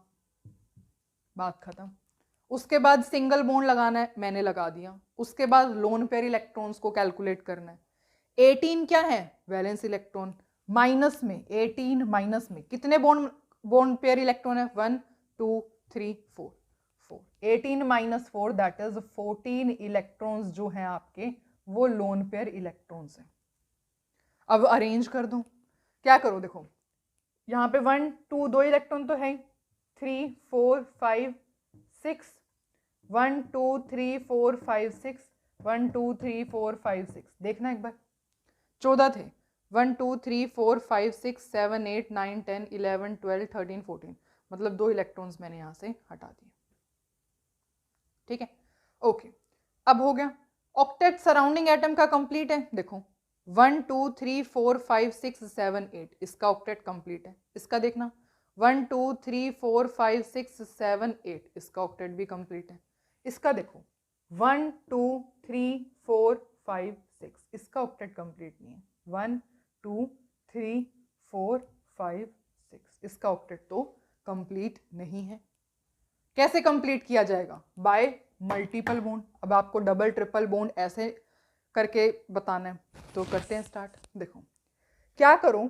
बात खत्म। उसके बाद सिंगल बॉन्ड लगाना है, मैंने लगा दिया। उसके बाद लोन पेयर इलेक्ट्रॉन्स को कैलकुलेट करना है। 18 क्या है? Valence electron. माइनस में 18 माइनस में कितने बॉन्ड पेयर इलेक्ट्रॉन है? 1 2 3 4 4। 18 माइनस 4 दैट इज 14 इलेक्ट्रॉन्स जो हैं आपके वो लोन पेयर इलेक्ट्रॉन्स हैं। अब अरेंज कर दूं, क्या करो, देखो यहाँ पे 1 2 2 इलेक्ट्रॉन तो है, 3 4 5 6, 1 2 3 4 5 6, 1 2 3 4 5 6, देखना एक बार, 14 थे। 1 2 3 4 5 6 7 8 9 10 11 12 13 14, मतलब 2 इलेक्ट्रॉन्स मैंने यहाँ से हटा दिए। ठीक है, ओके, अब हो गया। ऑक्टेट सराउंडिंग एटम का कंप्लीट है, देखो 1 2 3 4 5 6 7 8, इसका ऑक्टेट कंप्लीट है। इसका देखना 1 2 3 4 5 6 7 8, इसका ऑक्टेट भी कंप्लीट है। इसका देखो 1 2 3 4 5 6, इसका ऑक्टेट कंप्लीट नहीं है। 1 2 3 4 5 6, इसका ऑक्टेट तो कंप्लीट नहीं है। कैसे कंप्लीट किया जाएगा? Bye multiple bond. अब आपको डबल ट्रिपल बॉन्ड ऐसे करके बताना है, तो करते हैं स्टार्ट। देखो क्या करो,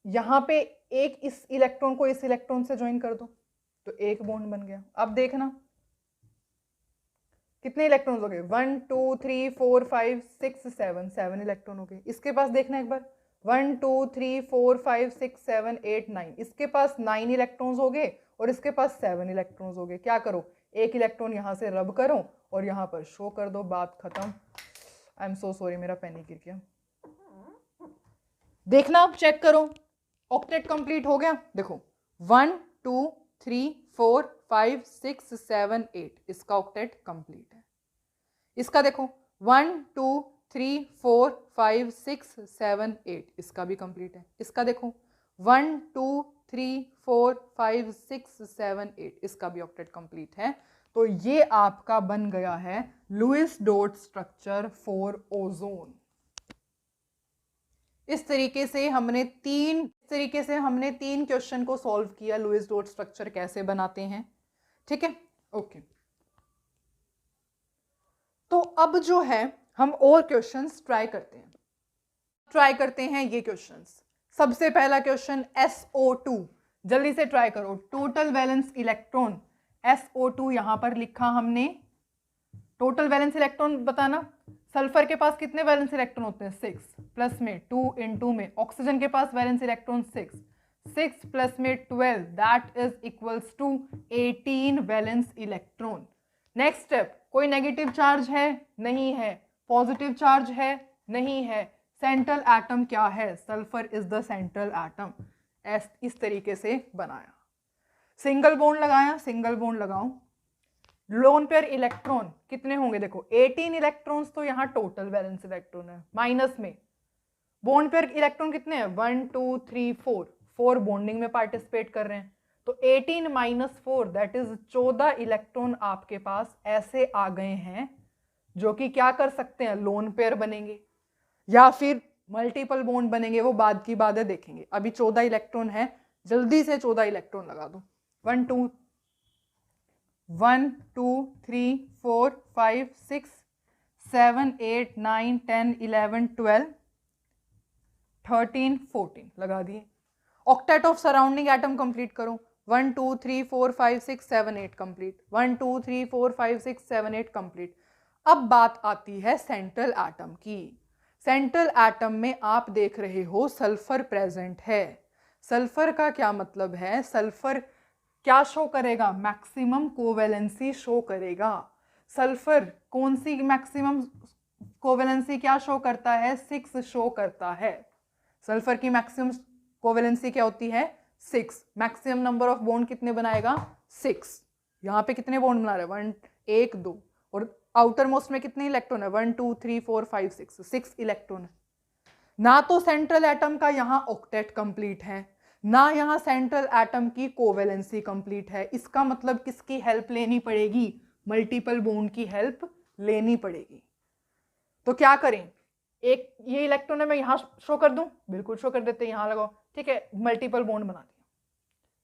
यहाँ पे एक इस इलेक्ट्रॉन को इस इलेक्ट्रॉन से ज्वाइन कर दो, तो एक बॉन्ड बन गया। अब देखना कितने इलेक्ट्रॉन्स हो गए, 1 2 3 4 5 6 7, 7 इलेक्ट्रॉन हो गए। इसके पास देखना एक बार, 1 2 3 4 5 6 7 8 9, इसके पास 9 इलेक्ट्रॉन्स हो गए और इसके पास 7 इलेक्ट्रॉन्स हो गए। क्या करो, एक इलेक्ट्रॉन यहाँ से रब करो और यहाँ पर शो कर दो, बात खत्म। आई एम सो सॉरी, मेरा पेन ही गिर गया। देखना, आप चेक करो, ऑक्टेट कंप्लीट हो गया। देखो 1 2 3 4 5 6 7 8, इसका ऑक्टेट कंप्लीट है। इसका देखो 1 2 3 4 5 6 7 8, इसका भी कंप्लीट है। इसका देखो 1 2 3 4 5 6 7 8, इसका भी ऑक्टेट कंप्लीट है। तो ये आपका बन गया है Lewis dot structure for ozone. इस तरीके से हमने तीन क्वेश्चन को सॉल्व किया, लुईस डॉट स्ट्रक्चर कैसे बनाते हैं। ठीक है, ओके। तो अब जो है हम और क्वेश्चंस ट्राई करते हैं ये क्वेश्चंस। सबसे पहला क्वेश्चन SO2, जल्दी से ट्राई करो। टोटल वैलेंस इलेक्ट्रॉन SO2 यहां पर लिखा हमने। टोटल वैलेंस इलेक्ट्रॉन बताना, सल्फर के पास कितने वैलेंस इलेक्ट्रॉन होते हैं, 6, प्लस में 2 इंटू में ऑक्सीजन के पास वैलेंस इलेक्ट्रॉन 6, 6 प्लस में 12, that is equals to 18 valence electron. Next step, कोई नेगेटिव चार्ज है, नहीं है। पॉजिटिव चार्ज है, नहीं है। सेंट्रल एटम क्या है, sulphur is the central atom. इस तरीके से बनाया। सिंगल बॉन्ड लगाया, सिंगल बॉन्ड लगाओ। लोन पेयर इलेक्ट्रॉन कितने होंगे, देखो 18 इलेक्ट्रॉन्स तो यहाँ टोटल वैलेंस इलेक्ट्रॉन है, माइनस में बॉन्ड पेयर इलेक्ट्रॉन कितने हैं, 1 2 3 4, 4 बॉन्डिंग में पार्टिसिपेट कर रहे हैं। तो 18 माइनस 4, दैट इज 14 इलेक्ट्रॉन आपके पास ऐसे आ गए हैं जो कि क्या कर सकते हैं, लोन पेयर बनेंगे या फिर मल्टीपल बॉन्ड बनेंगे, वो बाद की बात है, देखेंगे। अभी 14 इलेक्ट्रॉन है, जल्दी से 14 इलेक्ट्रॉन लगा दो। 1 2 3 4 5 6 7 8 9 10 11 12 13 14 लगा दिए। Octet of surrounding atom complete करो। 1 2 3 4 5 6 7 8 कंप्लीट। 1 2 3 4 5 6 7 8 कंप्लीट। अब बात आती है सेंट्रल एटम की। सेंट्रल एटम में आप देख रहे हो सल्फर प्रेजेंट है। सल्फर का क्या मतलब है, सल्फर क्या शो करेगा, मैक्सिमम कोवेलेंसी शो करेगा। सल्फर कौन सी मैक्सिमम कोवेलेंसी क्या शो करता है, 6 शो करता है। सल्फर की मैक्सिमम कोवेलेंसी क्या होती है, 6। मैक्सिमम नंबर ऑफ बॉन्ड कितने बनाएगा, 6। यहाँ पे कितने बॉन्ड बना रहे हैं, 1 2, और आउटर मोस्ट में कितने इलेक्ट्रॉन है, 1 2 3 4 5 6 इलेक्ट्रॉन है। ना तो सेंट्रल एटम का यहाँ ऑक्टेट कंप्लीट है, ना यहाँ सेंट्रल एटम की कोवेलेंसी कंप्लीट है। इसका मतलब किसकी हेल्प लेनी पड़ेगी, मल्टीपल बॉन्ड की हेल्प लेनी पड़ेगी। तो क्या करें, एक ये इलेक्ट्रॉन है, मैं यहाँ शो कर दूं, बिल्कुल शो कर देते हैं, यहाँ लगाओ, ठीक है। मल्टीपल बॉन्ड बना दिया,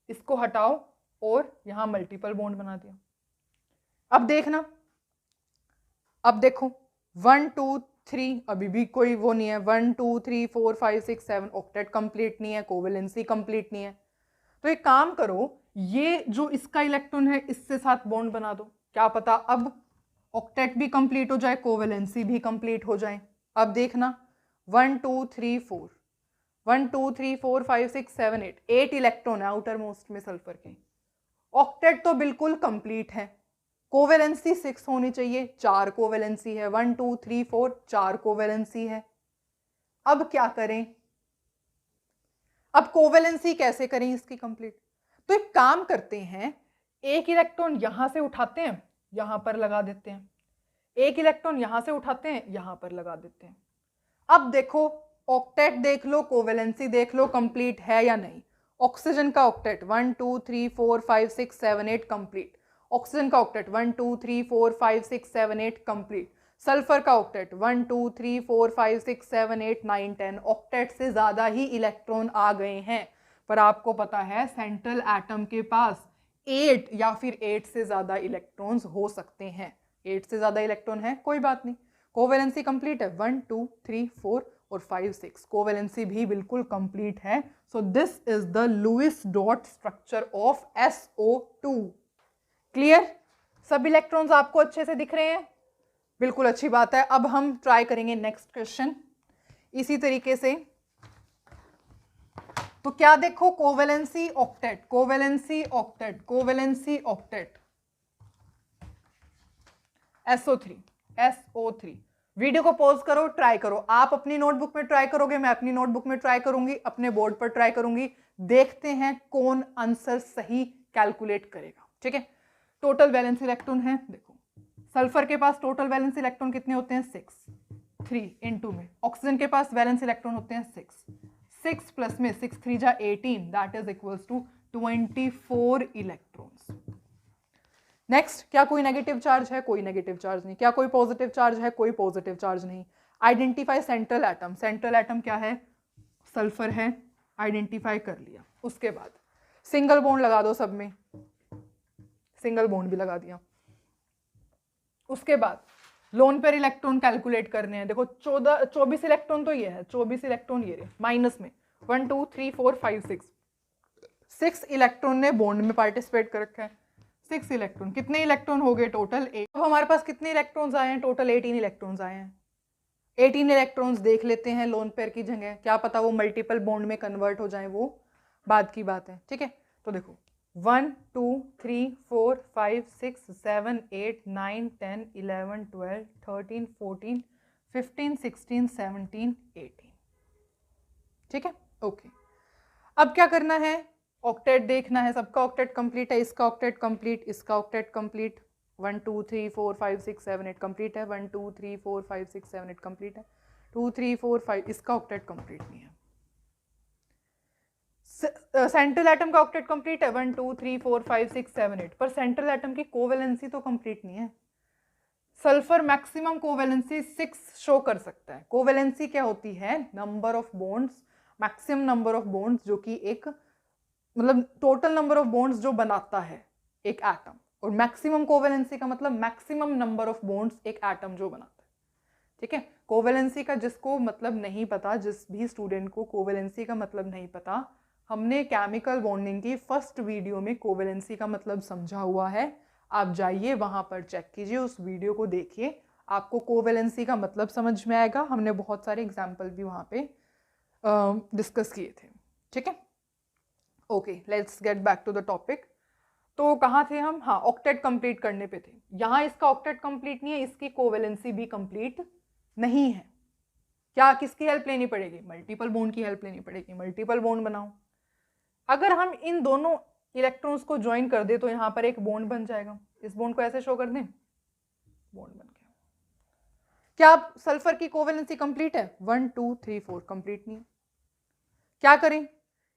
इसको हटाओ और यहाँ मल्टीपल बॉन्ड बना दिया। अब देखना, अब देखो 1 2 3, अभी भी कोई वो नहीं है, 1 2 3 4 5 6 7, ऑक्टेट कंप्लीट नहीं है, कोवेलेंसी कंप्लीट नहीं है। तो एक काम करो, ये जो इसका इलेक्ट्रॉन है इससे साथ बॉन्ड बना दो, क्या पता अब ऑक्टेट भी कंप्लीट हो जाए, कोवेलेंसी भी कंप्लीट हो जाए। अब देखना 1 2 3 4, 1 2 3 4 5 6 7 8, 8 इलेक्ट्रॉन है आउटर मोस्ट में सल्फर के। ऑक्टेट तो बिल्कुल कंप्लीट है, कोवेलेंसी 6 होनी चाहिए, 4 कोवेलेंसी है, 1 2 3 4, 4 कोवेलेंसी है। अब क्या करें, अब कोवेलेंसी कैसे करें इसकी कंप्लीट। तो एक काम करते हैं, एक इलेक्ट्रॉन यहां से उठाते हैं, यहां पर लगा देते हैं, एक इलेक्ट्रॉन यहां से उठाते हैं, यहां पर लगा देते हैं। अब देखो ऑक्टेट देख लो, कोवेलेंसी देख लो, कंप्लीट है या नहीं। ऑक्सीजन का ऑक्टेट 1 2 3 4 5 6 7 8 कंप्लीट। ऑक्सीजन का ऑक्टेट 1 2 3 4 5 6 7 8 कंप्लीट। सल्फर का ऑक्टेट 1 2 3 4 5 6 7 8 9 10। ऑक्टेट से ज्यादा ही इलेक्ट्रॉन आ गए हैं, पर आपको पता है सेंट्रल एटम के पास 8 या फिर 8 से ज्यादा इलेक्ट्रॉन्स हो सकते हैं। 8 से ज्यादा इलेक्ट्रॉन है, कोई बात नहीं। कोवेलेंसी कंप्लीट है 1 2 3 4 और 5 6। कोवेलेंसी भी बिल्कुल कंप्लीट है। So this is the Lewis dot structure of SO2। Clear? सब इलेक्ट्रॉन्स आपको अच्छे से दिख रहे हैं? बिल्कुल अच्छी बात है। अब हम ट्राई करेंगे नेक्स्ट क्वेश्चन इसी तरीके से। तो क्या देखो, covalency octet, covalency octet, covalency octet SO3। Video को पॉज करो, ट्राई करो। आप अपनी नोटबुक में ट्राई करोगे, मैं अपनी नोटबुक में ट्राई करूंगी, अपने बोर्ड पर ट्राई करूंगी। देखते हैं कौन आंसर सही कैलकुलेट करेगा। ठीक है, टोटल वैलेंस इलेक्ट्रॉन है। देखो सल्फर के पास टोटल वैलेंस इलेक्ट्रॉन कितने होते हैं? 6। 3 × में ऑक्सीजन के पास वैलेंस इलेक्ट्रॉन होते हैं 6 प्लस में 6 3 जा 18, that is equals to 24 electrons. Next, क्या कोई नेगेटिव चार्ज है? कोई नेगेटिव चार्ज नहीं। क्या कोई पॉजिटिव चार्ज है? कोई पॉजिटिव चार्ज नहीं। Identify central atom. Central atom क्या है? सल्फर है, आइडेंटिफाई कर लिया। उसके बाद सिंगल बॉन्ड लगा दो सब में, सिंगल बॉन्ड भी लगा दिया। उसके बाद लोन पेयर इलेक्ट्रॉन कैलकुलेट करने हैं। देखो 24 इलेक्ट्रॉन तो ये है, 24 इलेक्ट्रॉन ये रहे, माइनस में 1 2 3 4 5 6 इलेक्ट्रॉन ने बॉन्ड में पार्टिसिपेट कर रखा है। 6 इलेक्ट्रॉन, कितने इलेक्ट्रॉन हो गए टोटल? 8। अब हमारे पास कितने इलेक्ट्रॉन्स आए हैं? टोटल 18 इलेक्ट्रॉन्स आए हैं। 18 इलेक्ट्रॉन्स देख लेते हैं लोन पेयर की जगह, क्या पता वो मल्टीपल बॉन्ड में कन्वर्ट हो जाए, वो बाद की बात है। ठीक है, तो देखो 1 2 3 4 5 6 7 8 9 10 11 12 13 14 15 16 17 18। ठीक है, ओके। अब क्या करना है? ऑक्टेट देखना है। सबका ऑक्टेट कंप्लीट है, इसका ऑक्टेट कंप्लीट, इसका ऑक्टेट कंप्लीट। 1 2 3 4 5 6 7 8 कंप्लीट है। 1 2 3 4 5 6 7 8 कंप्लीट है। 2 3 4 5, इसका ऑक्टेट कंप्लीट नहीं है। सेंट्रल एटम का ऑक्टेट कंप्लीट है 1 2 3 4 5 6 7 8, पर सेंट्रल एटम की कोवेलेंसी तो कंप्लीट नहीं है। सल्फर मैक्सिमम कोवेलेंसी 6 शो कर सकता है। कोवेलेंसी क्या होती है? Number of bonds, maximum number of bonds, जो कि एक मतलब टोटल नंबर ऑफ बॉन्ड्स जो बनाता है एक एटम, और मैक्सिमम कोवेलेंसी का मतलब मैक्सिमम नंबर ऑफ बॉन्ड्स एक एटम जो बनाता है। ठीक है, कोवेलेंसी का जिसको मतलब नहीं पता, जिस भी स्टूडेंट को कोवेलेंसी का मतलब नहीं पता, हमने केमिकल बॉन्डिंग की फर्स्ट वीडियो में कोवेलेंसी का मतलब समझा हुआ है। आप जाइए वहां पर चेक कीजिए, उस वीडियो को देखिए, आपको कोवेलेंसी का मतलब समझ में आएगा। हमने बहुत सारे एग्जाम्पल भी वहां पे डिस्कस किए थे। ठीक है, okay, let's get back to the topic. तो कहाँ थे हम? हाँ, ऑक्टेट कंप्लीट करने पे थे। यहाँ इसका ऑक्टेट कंप्लीट नहीं है, इसकी कोवेलेंसी भी कंप्लीट नहीं है। क्या किसकी हेल्प लेनी पड़ेगी? मल्टीपल बॉन्ड की हेल्प लेनी पड़ेगी। मल्टीपल बॉन्ड बनाओ। अगर हम इन दोनों इलेक्ट्रॉन्स को ज्वाइन कर दे तो यहाँ पर एक बॉन्ड बन जाएगा। इस बॉन्ड को ऐसे शो कर दें, बॉन्ड बन गया। क्या सल्फर की कोवेलेंसी कंप्लीट है? 1 2 3 4 कंप्लीट नहीं। क्या करें?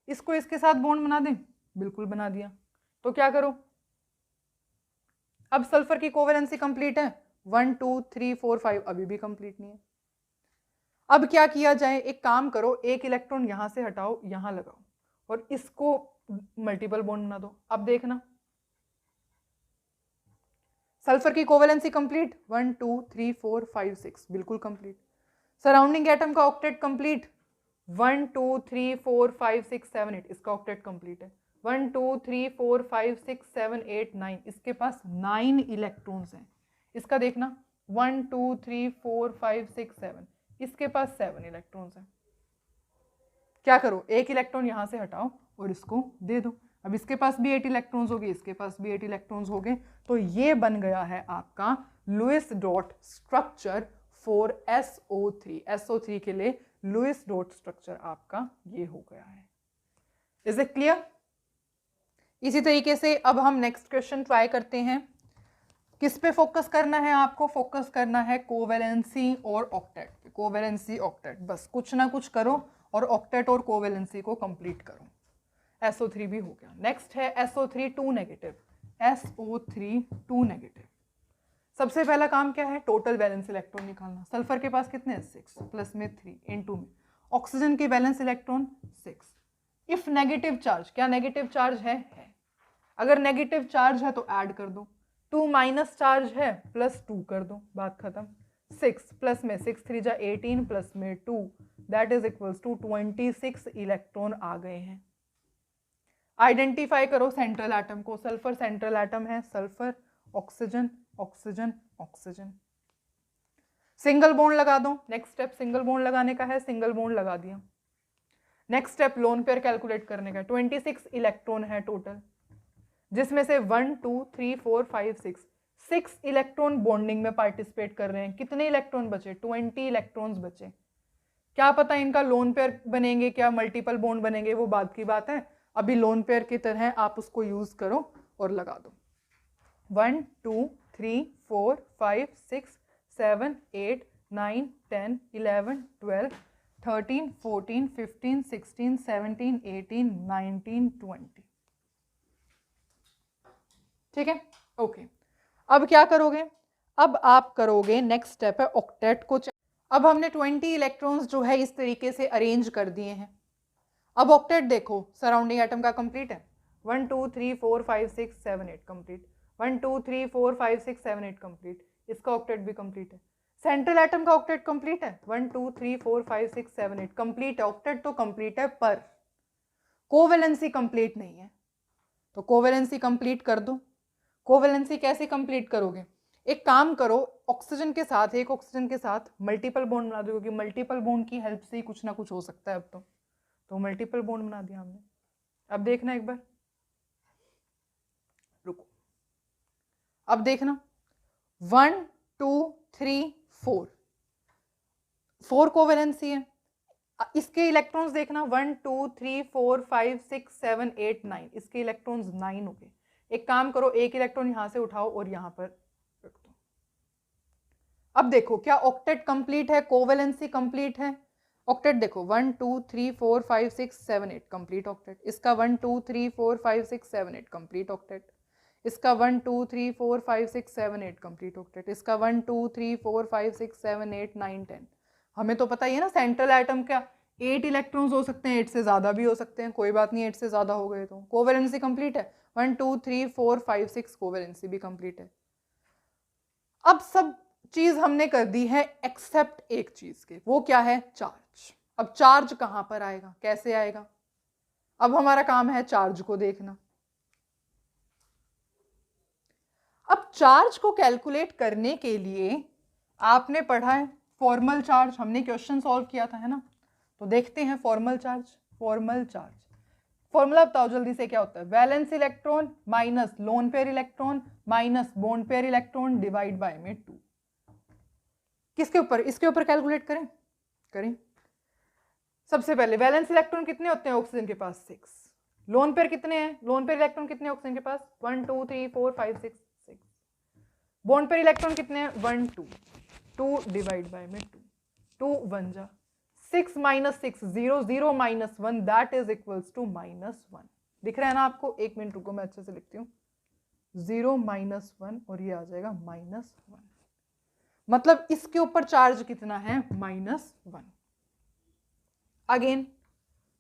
इसको इसके साथ बॉन्ड बना दें? बिल्कुल बना दिया। तो क्या करो? अब सल्फर की कोवेलेंसी कंप्लीट है 1 2 3 4 5, अभी भी कंप्लीट नहीं है। अब क्या किया जाए? एक काम करो, एक इलेक्ट्रॉन यहां से हटाओ, यहां लगाओ और इसको मल्टीपल बॉन्ड बना दो। अब देखना, सल्फर की कोवेलेंसी कंप्लीट 1 2 3 4 5 6, बिल्कुल कंप्लीट। सराउंडिंग एटम का ऑक्टेट कंप्लीट 1 2 3 4 5 6 7 8, इसका ऑक्टेट कंप्लीट है। 1 2 3 4 5 6 7 8 9, इसके पास 9 इलेक्ट्रॉन्स हैं। इसका देखना 1 2 3 4 5 6 7, इसके पास 7 इलेक्ट्रॉन्स हैं। क्या करो? एक इलेक्ट्रॉन यहां से हटाओ और इसको दे दो। अब इसके पास भी 8 इलेक्ट्रॉन्स हो गए, इसके पास भी 8 इलेक्ट्रॉन्स हो गए। तो ये बन गया है आपका Lewis dot structure for SO3। SO3 के लिए लुईस डॉट स्ट्रक्चर आपका ये हो गया है। Is it clear? इसी तरीके से अब हम नेक्स्ट क्वेश्चन ट्राई करते हैं किस पे फोकस करना है आपको? फोकस करना है कोवेलेंसी और ऑक्टेट पे, कोवेलेंसी ऑक्टेट, बस कुछ ना कुछ करो और ऑक्टेट और कोवेलेंसी को कंप्लीट करो। SO3 भी हो गया। नेक्स्ट है SO3 2 नेगेटिव, SO3 2 नेगेटिव। सबसे पहला काम क्या है? टोटल वैलेंस इलेक्ट्रॉन निकालना। सल्फर के पास कितने हैं? 6 प्लस में 3 इनटू में ऑक्सीजन के valence electron 6। If negative charge, क्या नेगेटिव चार्ज है? अगर नेगेटिव चार्ज है तो ऐड कर दो, 2 माइनस चार्ज है प्लस 2 कर दो, बात खत्म। 6 प्लस में 6 3 जा 18 प्लस में 2 that is equals to 26 electron आ गए हैं। आइडेंटिफाई करो सेंट्रल एटम को। सल्फर सेंट्रल एटम है, sulphur, oxygen, oxygen, oxygen. Single bond लगा दो। नेक्स्ट स्टेप सिंगल बॉन्ड लगाने का है, सिंगल बॉन्ड लगा दिया। Next step lone pair calculate करने का। 26 इलेक्ट्रॉन है टोटल, जिसमें से 1 2 3 4 5 6 इलेक्ट्रॉन बॉन्डिंग में पार्टिसिपेट कर रहे हैं। कितने इलेक्ट्रॉन बचे? 20 इलेक्ट्रॉन्स बचे। क्या पता इनका लोन पेयर बनेंगे, क्या मल्टीपल बॉन्ड बनेंगे, वो बाद की बात है। अभी लोन पेयर की तरह आप उसको यूज करो और लगा दो। 1 2 3 4 5 6 7 8 9 10 11 12 13 14 15 16 17 18 19 20। ठीक है, ओके। अब क्या करोगे? अब आप करोगे, नेक्स्ट स्टेप है ऑक्टेट को। अब हमने 20 इलेक्ट्रॉन्स जो है इस तरीके से अरेंज कर दिए हैं। अब ऑक्टेट देखो, सराउंडिंग एटम का कंप्लीट है। 1 2 3 4 5 6 7 8 कंप्लीट। 1 2 3 4 5 6 7 8 कंप्लीट। इसका ऑक्टेट भी कंप्लीट है। सेंट्रल एटम का ऑक्टेट कंप्लीट है। 1 2 3 4 5 6 7 8 कंप्लीट है। ऑक्टेट तो कंप्लीट है, पर कोवेलेंसी कंप्लीट नहीं है। तो कोवेलेंसी कंप्लीट कर दो। कोवेलेंसी कैसे कंप्लीट करोगे? एक काम करो, ऑक्सीजन के साथ, एक ऑक्सीजन के साथ मल्टीपल बॉन्ड बना दो, क्योंकि मल्टीपल बॉन्ड की हेल्प से ही कुछ ना कुछ हो सकता है। अब तो मल्टीपल बॉन्ड बना दिया हमने। अब देखना एक बार, रुको, अब देखना 1 2 3 4 कोवेलेंसी है। इसके इलेक्ट्रॉन्स देखना 1 2 3 4 5 6 7 8 9, इसके इलेक्ट्रॉन्स 9 हो गए। एक काम करो, एक इलेक्ट्रॉन यहां से उठाओ और यहां पर रख दो। अब देखो क्या ऑक्टेट कंप्लीट है, कोवेलेंसी कंप्लीट है। ऑक्टेट देखो 1 2 3 4 5 6 7 8 कंप्लीट ऑक्टेट। इसका 1 2 3 4 5 6 7 8 कंप्लीट ऑक्टेट। इसका 1 2 3 4 5 6 7 8 कंप्लीट ऑक्टेट। इसका 1 2 3 4 5 6 7 8 9 10। हमें तो पता ही है ना सेंट्रल एटम का 8 इलेक्ट्रॉन्स हो सकते हैं, 8 से ज्यादा भी हो सकते हैं, कोई बात नहीं, 8 से ज्यादा हो गए तो कोवेलेंसी कंप्लीट है। 1 2 3 4 5 6 कोवेलेंसी भी कंप्लीट है। अब सब चीज हमने कर दी है एक्सेप्ट एक चीज के, वो क्या है? चार्ज। अब चार्ज कहां पर आएगा, कैसे आएगा? अब हमारा काम है चार्ज को देखना। अब चार्ज को कैलकुलेट करने के लिए आपने पढ़ा है फॉर्मल चार्ज, हमने क्वेश्चन सॉल्व किया था, है ना? तो देखते हैं formal charge. Formal charge formula बताओ जल्दी से, क्या होता है? Valence electron minus lone pair electron minus bond pair electron divide by में 2। किसके ऊपर? इसके ऊपर कैलकुलेट करें। सबसे पहले वैलेंस इलेक्ट्रॉन कितने होते हैं ऑक्सीजन के पास? 6। लोन पेयर कितने हैं? लोन पेयर इलेक्ट्रॉन कितने ऑक्सीजन के पास? 1 2 3 4 5 6 6। बॉन्ड पेयर इलेक्ट्रॉन कितने हैं? 1 2 2 डिवाइड बाय में 2 2 1 जा 6 minus 6 0 0 minus 1 that is equals to -1। दिख रहा है ना आपको? एक मिनट रुको, मैं अच्छे से लिखती हूँ। 0 माइनस 1 और ये आ जाएगा -1। मतलब इसके ऊपर चार्ज कितना है? -1। अगेन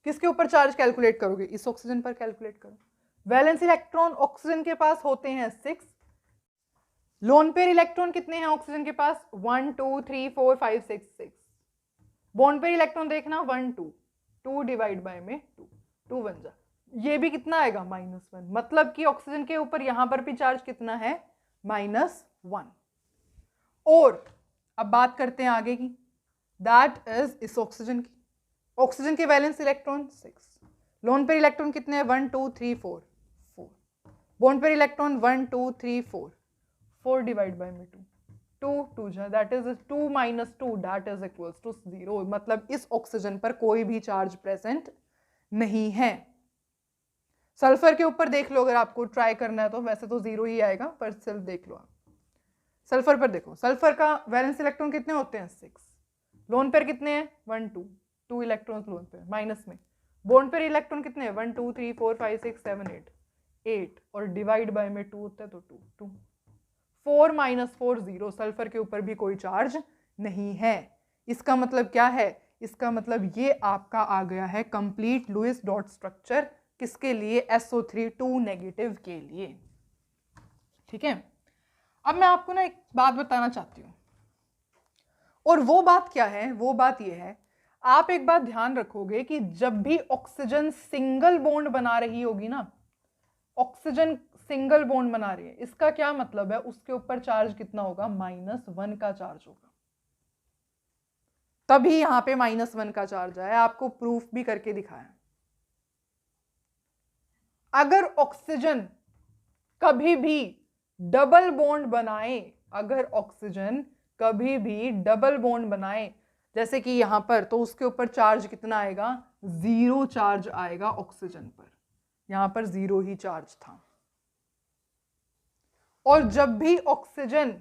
किसके ऊपर चार्ज कैलकुलेट करोगे? इस ऑक्सीजन पर कैलकुलेट करो। वैलेंस इलेक्ट्रॉन ऑक्सीजन के पास होते हैं 6। लोन पेयर इलेक्ट्रॉन कितने हैं ऑक्सीजन के पास? 1 2 3 4 5 6 6। बॉन्ड पेयर इलेक्ट्रॉन देखना 1 2 2 डिवाइड बाय में 2 2 1 जा, ये भी कितना आएगा? -1। मतलब कि ऑक्सीजन के ऊपर यहां पर भी चार्ज कितना है? -1। और अब बात करते हैं आगे की, दैट इज इस ऑक्सीजन की। ऑक्सीजन के valence electron 6। Lone pair electron कितने हैं? 1 2 3 4 4। Bond pair electron 1 2 3 4 4 divide by में 2 2 2 जा, that is 2 minus 2 that is equals to 0। मतलब इस ऑक्सीजन पर कोई भी चार्ज प्रेजेंट नहीं है। सल्फर के ऊपर देख लो, अगर आपको ट्राई करना है तो, वैसे तो 0 ही आएगा, पर सिर्फ देख लो आप। सल्फर पर देखो, सल्फर का वैलेंस इलेक्ट्रॉन कितने होते हैं 6, लोन पेयर कितने हैं 1 2 इलेक्ट्रॉन्स लोन पेयर, माइनस में बॉन्ड पेयर इलेक्ट्रॉन कितने हैं 1 2 3 4 5 6 7 8 और डिवाइड बाय में 2 होता है तो 2 4 - 4 0, सल्फर के ऊपर भी कोई चार्ज नहीं है। इसका मतलब क्या है, इसका मतलब ये आपका आ गया है कंप्लीट लुईस डॉट स्ट्रक्चर, किसके लिए SO3 2 नेगेटिव के लिए। ठीक है, अब मैं आपको ना एक बात बताना चाहती हूँ, और वो बात क्या है, वो बात ये है, आप एक बात ध्यान रखोगे कि जब भी ऑक्सीजन सिंगल बॉन्ड बना रही होगी ना, ऑक्सीजन सिंगल बॉन्ड बना रही है, इसका क्या मतलब है, उसके ऊपर चार्ज कितना होगा -1 का चार्ज होगा, तभी यहां पे -1 का चार्ज आया, आपको प्रूफ भी करके दिखाया। अगर ऑक्सीजन कभी भी डबल बॉन्ड बनाए, अगर ऑक्सीजन कभी भी डबल बॉन्ड बनाए जैसे कि यहां पर, तो उसके ऊपर चार्ज कितना आएगा, 0 चार्ज आएगा ऑक्सीजन पर, यहां पर 0 ही चार्ज था। और जब भी ऑक्सीजन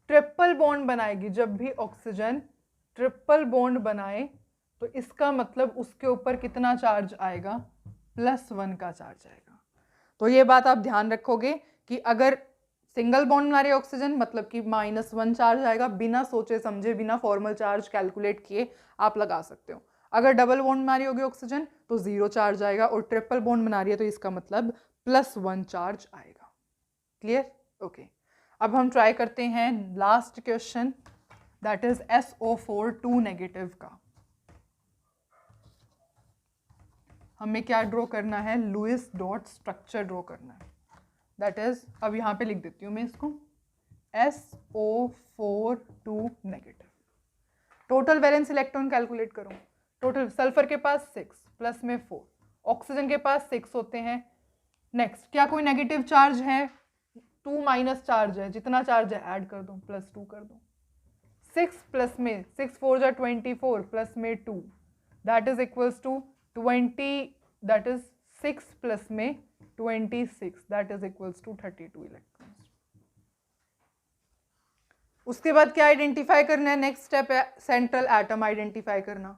ट्रिपल बॉन्ड बनाएगी, जब भी ऑक्सीजन ट्रिपल बॉन्ड बनाए, तो इसका मतलब उसके ऊपर कितना चार्ज आएगा, +1 का चार्ज आएगा। तो ये बात आप ध्यान रखोगे कि अगर सिंगल बॉन्ड बना रही है ऑक्सीजन, मतलब कि -1 चार्ज आएगा, बिना सोचे समझे, बिना फॉर्मल चार्ज कैलकुलेट किए आप लगा सकते हो। अगर डबल बॉन्ड बना रही होगी ऑक्सीजन तो 0 चार्ज आएगा, और ट्रिपल बॉन्ड बना रही है तो इसका मतलब +1 चार्ज आएगा। क्लियर? ओके, अब हम ट्राई करते हैं last question, that is SO4 2 negative का। हमें क्या ड्रॉ करना है, लुईस डॉट स्ट्रक्चर ड्रॉ करना है, दैट इज, अब यहाँ पे लिख देती हूँ मैं इसको, SO4 2 negative. Total valence electron calculate करो, टोटल सल्फर के पास 6 प्लस में 4, ऑक्सीजन के पास 6 होते हैं। नेक्स्ट, क्या कोई नेगेटिव चार्ज है, 2 माइनस चार्ज है, जितना चार्ज है ऐड कर दो, +2 कर दो, 6 प्लस में 6 4 जा 24 प्लस में 2, that is equals to 20, that is 6 plus में 26, that is equals to 32 electrons. उसके बाद क्या आइडेंटिफाई करना है, नेक्स्ट स्टेप है सेंट्रल एटम आइडेंटिफाई करना।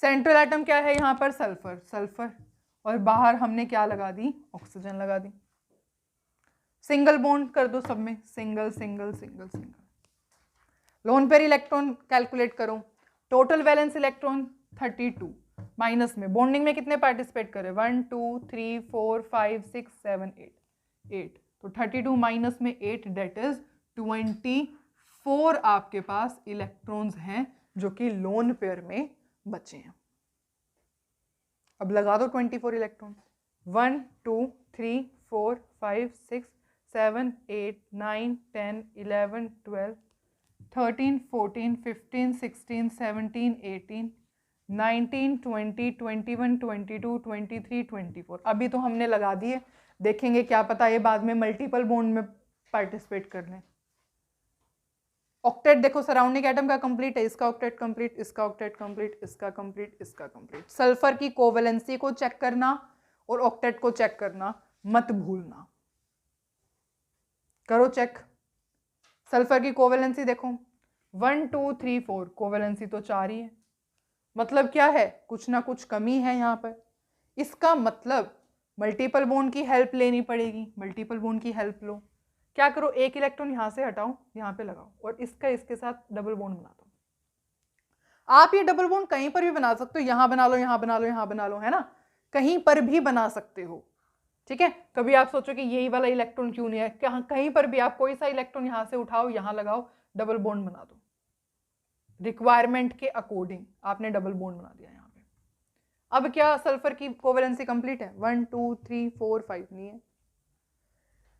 सेंट्रल एटम क्या है यहाँ पर, सल्फर, सल्फर, और बाहर हमने क्या लगा दी, ऑक्सीजन लगा दी। सिंगल बॉन्ड कर दो सब में, single single single single. Loan pair electron calculate करो, टोटल वैलेंस इलेक्ट्रॉन 32, माइनस में बॉन्डिंग में कितने पार्टिसिपेट करे, 1 2 3 4 5 6 7 8, तो 32 माइनस में 8, डेट इज 24 आपके पास इलेक्ट्रॉन्स हैं जो कि लोन पेयर में बचे हैं। अब लगा दो 24 इलेक्ट्रॉन, 1 2 3 4 5 6 7 8 9 10 11 12 13 14 15 16 17 18 19 20 21 22 23 24, अभी तो हमने लगा दिए, देखेंगे क्या पता ये बाद में मल्टीपल बॉन्ड में पार्टिसिपेट कर लें। ऑक्टेट देखो, सराउंडिंग एटम का कंप्लीट है, इसका ऑक्टेट कंप्लीट, इसका ऑक्टेट कंप्लीट, इसका कंप्लीट, इसका कंप्लीट। सल्फर की कोवेलेंसी को चेक करना और ऑक्टेट को चेक करना मत भूलना, करो चेक। सल्फर की कोवेलेंसी देखो 1 2 3 4, कोवेलेंसी तो 4 ही है, मतलब क्या है, कुछ ना कुछ कमी है यहाँ पर। इसका मतलब मल्टीपल बॉन्ड की हेल्प लेनी पड़ेगी, मल्टीपल बॉन्ड की हेल्प लो। क्या करो, एक इलेक्ट्रॉन यहाँ से हटाओ, यहाँ पे लगाओ, और इसका इसके साथ डबल बॉन्ड बना दो। आप ये डबल बॉन्ड कहीं पर भी बना सकते हो, यहाँ बना लो, यहाँ बना लो, यहाँ बना लो, है ना, कहीं पर भी बना सकते हो। ठीक है, कभी आप सोचो कि यही वाला इलेक्ट्रॉन क्यों नहीं है, कहीं पर भी आप कोई सा इलेक्ट्रॉन यहाँ से उठाओ, यहाँ लगाओ, डबल बॉन्ड बना दो, रिक्वायरमेंट के अकॉर्डिंग आपने डबल बॉन्ड बना दिया यहाँ पे। अब क्या सल्फर की कोवेलेंसी कंप्लीट है, 1 2 3 4 5 नहीं है,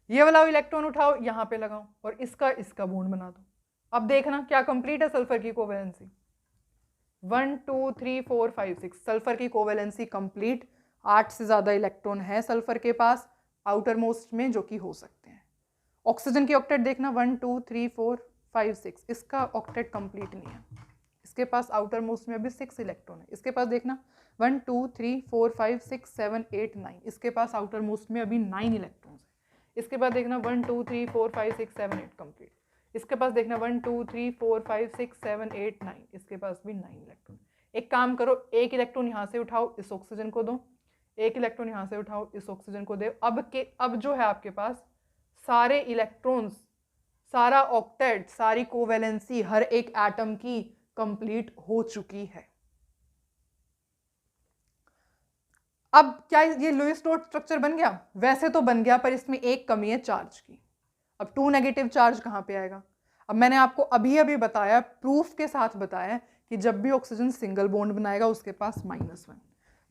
ये वाला इलेक्ट्रॉन उठाओ, यहाँ पे लगाओ, और इसका बॉन्ड बना दो। अब देखना क्या कंप्लीट है सल्फर की कोवेलेंसी, 1 2 3 4 5 6, सल्फर की कोवेलेंसी कंप्लीट, 8 से ज्यादा इलेक्ट्रॉन है सल्फर के पास आउटर मोस्ट में जो कि हो सकते हैं। ऑक्सीजन की ऑक्टेट देखना 1 2 3 4 5 6, इसका ऑक्टेट कंप्लीट नहीं है, इसके पास आउटर मोस्ट में अभी 6 इलेक्ट्रॉन है। इसके पास देखना 1 2 3 4 5 6 7 8 9, इसके पास आउटर मोस्ट में अभी 9 इलेक्ट्रॉन्स है। इसके बाद देखना 1 2 3 4 5 6 7 8 कंप्लीट, इसके पास देखना 1 2 3 4 5 6 7 8 9, इसके पास भी 9 इलेक्ट्रॉन। एक काम करो, एक इलेक्ट्रॉन यहाँ से उठाओ, इस ऑक्सीजन को दो, एक इलेक्ट्रॉन यहाँ से उठाओ, इस ऑक्सीजन को दे। अब जो है आपके पास सारे इलेक्ट्रॉन्स, सारा ऑक्टेट, सारी कोवेलेंसी हर एक एटम की कंप्लीट हो चुकी है। अब क्या ये लुईस डॉट स्ट्रक्चर बन गया? वैसे तो बन गया, पर इसमें एक कमी है चार्ज की। अब 2 नेगेटिव चार्ज कहाँ पे आएगा? अब मैंने आपको अभी अभी बताया, प्रूफ के साथ बताया कि जब भी ऑक्सीजन सिंगल बॉन्ड बनाएगा उसके पास -1,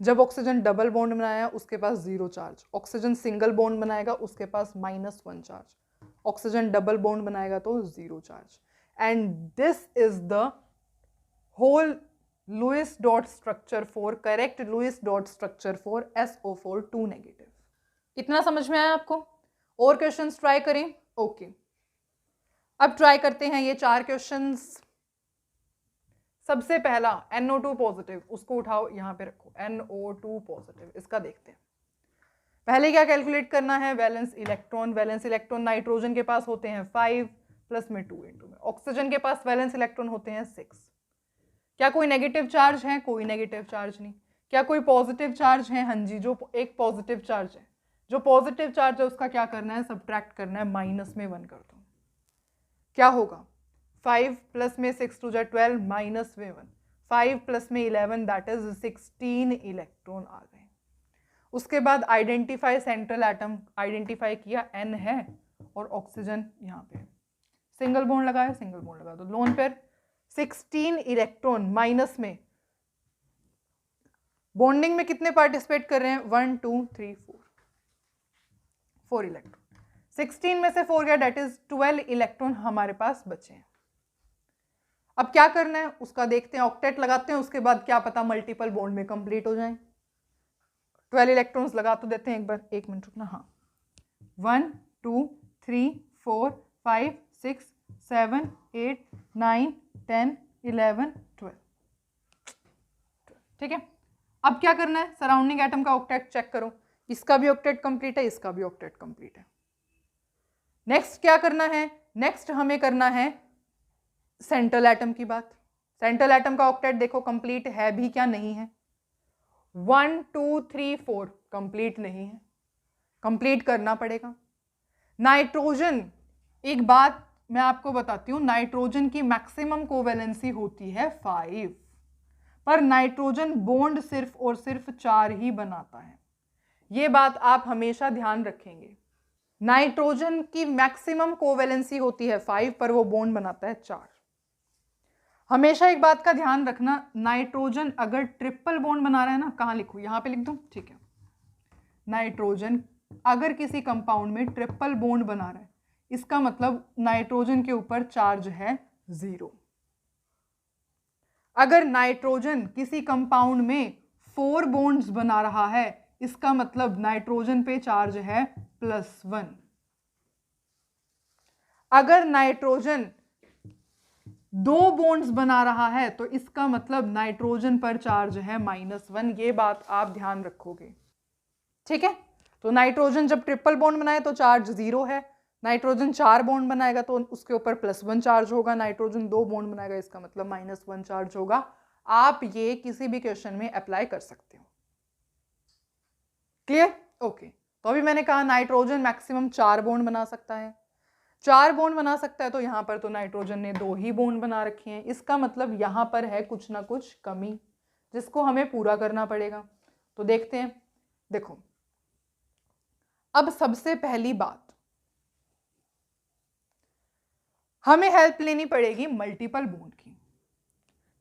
जब ऑक्सीजन डबल बॉन्ड बनाया उसके पास 0 चार्ज, ऑक्सीजन सिंगल बॉन्ड बनाएगा उसके पास -1 चार्ज, ऑक्सीजन डबल बॉन्ड बनाएगा तो 0 charge. And this is the whole Lewis dot structure for, correct Lewis dot structure for SO4 2 negative. इतना समझ में आया आपको? और क्वेश्चंस ट्राई करें? ओके, अब ट्राई करते हैं ये 4 क्वेश्चंस। सबसे पहला NO2 पॉजिटिव, उसको उठाओ यहाँ पे रखो, NO2 पॉजिटिव, इसका देखते हैं। पहले क्या कैलकुलेट करना है? Valence electron. Valence electron nitrogen के पास होते हैं 5 प्लस में 2 इंटू में, ऑक्सीजन के पास वैलेंस इलेक्ट्रॉन होते हैं 6। क्या कोई नेगेटिव चार्ज है? कोई नेगेटिव चार्ज नहीं। क्या कोई पॉजिटिव चार्ज है? हाँ जी, जो एक पॉजिटिव चार्ज है, जो पॉजिटिव चार्ज है उसका क्या करना है? सब्ट्रैक्ट करना है, माइनस में 1 कर दो। क्या होगा? 5 प्लस में 6 टू 12 माइनस में 1, 5 प्लस में 11 दैट इज 16 इलेक्ट्रॉन आ गए। उसके बाद आइडेंटिफाई सेंट्रल एटम, आइडेंटिफाई किया, N है और ऑक्सीजन यहाँ पे सिंगल बॉन्ड लगाया, सिंगल बॉन्ड लगा दो। लोन पेयर 16 इलेक्ट्रॉन माइनस में, बॉन्डिंग में कितने पार्टिसिपेट कर रहे हैं? 1 2 3 4 इलेक्ट्रॉन। 16 में से 4 गया, डेट इज 12 इलेक्ट्रॉन हमारे पास बचे हैं। अब क्या करना है उसका देखते हैं, ऑक्टेट लगाते हैं, उसके बाद क्या पता मल्टीपल बॉन्ड में कंप्लीट हो जाए। 12 इलेक्ट्रॉन्स लगा तो देते हैं एक बार, 1 मिनट रुकना। हाँ, 1 2 3 4 5 6 7 8 9 10 11 12, ठीक है। अब क्या करना है? सराउंडिंग एटम का ऑक्टेट चेक करो, इसका भी ऑक्टेट कंप्लीट है, इसका भी ऑक्टेट कंप्लीट है। नेक्स्ट क्या करना है? नेक्स्ट हमें करना है सेंट्रल एटम की बात। सेंट्रल एटम का ऑक्टेट देखो कंप्लीट है भी क्या? नहीं है। 1 2 3 4 कंप्लीट नहीं है, कंप्लीट करना पड़ेगा। नाइट्रोजन, एक बात मैं आपको बताती हूं, नाइट्रोजन की मैक्सिमम कोवेलेंसी होती है 5, पर नाइट्रोजन बॉन्ड सिर्फ और सिर्फ 4 ही बनाता है। ये बात आप हमेशा ध्यान रखेंगे। नाइट्रोजन की मैक्सिमम कोवेलेंसी होती है 5, पर वो बॉन्ड बनाता है 4। हमेशा एक बात का ध्यान रखना, नाइट्रोजन अगर ट्रिपल बॉन्ड बना रहा है ना, कहाँ लिखूं? यहाँ पे लिख दूं, ठीक है। नाइट्रोजन अगर किसी कंपाउंड में ट्रिपल बॉन्ड बना रहा है, इसका मतलब नाइट्रोजन के ऊपर चार्ज है 0। अगर नाइट्रोजन किसी कंपाउंड में 4 बॉन्ड्स बना रहा है, इसका मतलब नाइट्रोजन पे चार्ज है +1। अगर नाइट्रोजन 2 बॉन्ड्स बना रहा है तो इसका मतलब नाइट्रोजन पर चार्ज है -1। ये बात आप ध्यान रखोगे, ठीक है। तो नाइट्रोजन जब ट्रिपल बॉन्ड बनाए तो चार्ज 0 है, नाइट्रोजन 4 बॉन्ड बनाएगा तो उसके ऊपर +1 चार्ज होगा, नाइट्रोजन 2 बॉन्ड बनाएगा इसका मतलब -1 चार्ज होगा। आप ये किसी भी क्वेश्चन में अप्लाई कर सकते हो, क्लियर? ओके, तो अभी मैंने कहा नाइट्रोजन मैक्सिमम 4 बॉन्ड बना सकता है, 4 बॉन्ड बना सकता है, तो यहां पर तो नाइट्रोजन ने 2 ही बॉन्ड बना रखे हैं, इसका मतलब यहां पर है कुछ ना कुछ कमी जिसको हमें पूरा करना पड़ेगा। तो देखते हैं, देखो अब सबसे पहली बात, हमें हेल्प लेनी पड़ेगी मल्टीपल बॉन्ड की।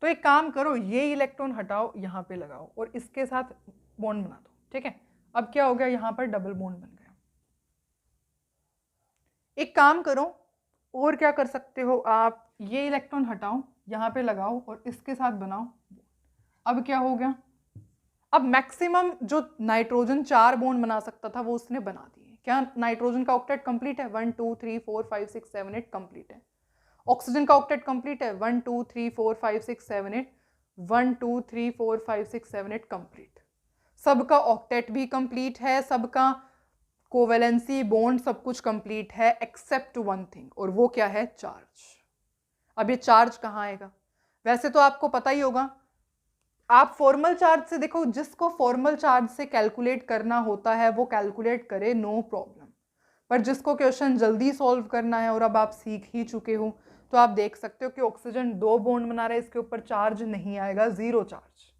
तो एक काम करो, ये इलेक्ट्रॉन हटाओ, यहां पे लगाओ और इसके साथ बॉन्ड बना दो, ठीक है। अब क्या हो गया? यहां पर डबल बॉन्ड बन गया। एक काम करो, और क्या कर सकते हो आप, ये इलेक्ट्रॉन हटाओ, यहां पे लगाओ और इसके साथ बनाओ। अब क्या हो गया? अब मैक्सिमम जो नाइट्रोजन 4 बॉन्ड बना सकता था वो उसने बना दिए। क्या नाइट्रोजन का ऑक्टेट कंप्लीट है? 1 2 3 4 5 6 7 8 कंप्लीट है। ऑक्सीजन का ऑक्टेट कंप्लीट है? 1 2 3 4 5 6 7 8, 1 2 3 4 5 6 7 8 कंप्लीट। सबका ऑक्टेट भी कंप्लीट है, सबका कोवेलेंसी बॉन्ड सब कुछ कंप्लीट है एक्सेप्ट वन थिंग, और वो क्या है? चार्ज। अब ये चार्ज कहाँ आएगा? वैसे तो आपको पता ही होगा, आप फॉर्मल चार्ज से देखो, जिसको फॉर्मल चार्ज से कैलकुलेट करना होता है वो कैलकुलेट करे, नो प्रॉब्लम। पर जिसको क्वेश्चन जल्दी सॉल्व करना है और अब आप सीख ही चुके हो, तो आप देख सकते हो कि ऑक्सीजन 2 बॉन्ड बना रहा है, इसके ऊपर चार्ज नहीं आएगा, जीरो चार्ज।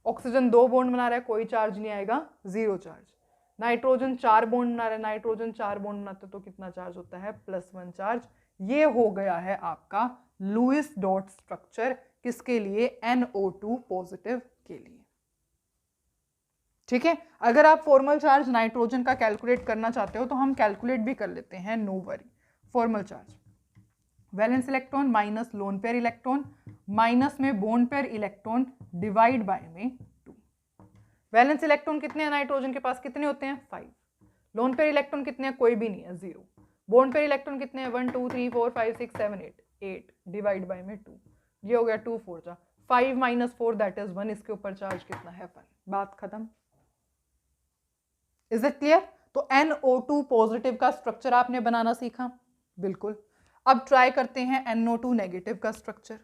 ऑक्सीजन 2 बॉन्ड बना रहा है, कोई चार्ज नहीं आएगा, जीरो चार्ज। नाइट्रोजन 4 बॉन्ड बना रहा है, नाइट्रोजन 4 बॉन्ड बनाते तो कितना चार्ज होता है? +1 चार्ज। ये हो गया है आपका लुईस डॉट स्ट्रक्चर, किसके लिए? NO2 पॉजिटिव के लिए। ठीक है, अगर आप फॉर्मल चार्ज नाइट्रोजन का कैलकुलेट करना चाहते हो तो हम कैलकुलेट भी कर लेते हैं, no worry. Formal charge valence electron minus lone pair electron, minus में bond pair electron, divide by में 2। वैलेंस इलेक्ट्रॉन कितने हैं नाइट्रोजन के पास? कितने होते हैं? 5। लोन पेयर इलेक्ट्रॉन कितने हैं? कोई भी नहीं है, 0। बॉन्ड पेयर इलेक्ट्रॉन कितने हैं? 1 2 3 4 5 6 7 8 डिवाइड बाय में 2। ये हो गया 2 4 जा 5 - 4 दैट इज 1। इसके ऊपर चार्ज कितना है? 1। बात खत्म। Is it clear? तो NO2 पॉजिटिव का स्ट्रक्चर आपने बनाना सीखा, बिल्कुल। अब ट्राई करते हैं NO2 नेगेटिव का स्ट्रक्चर।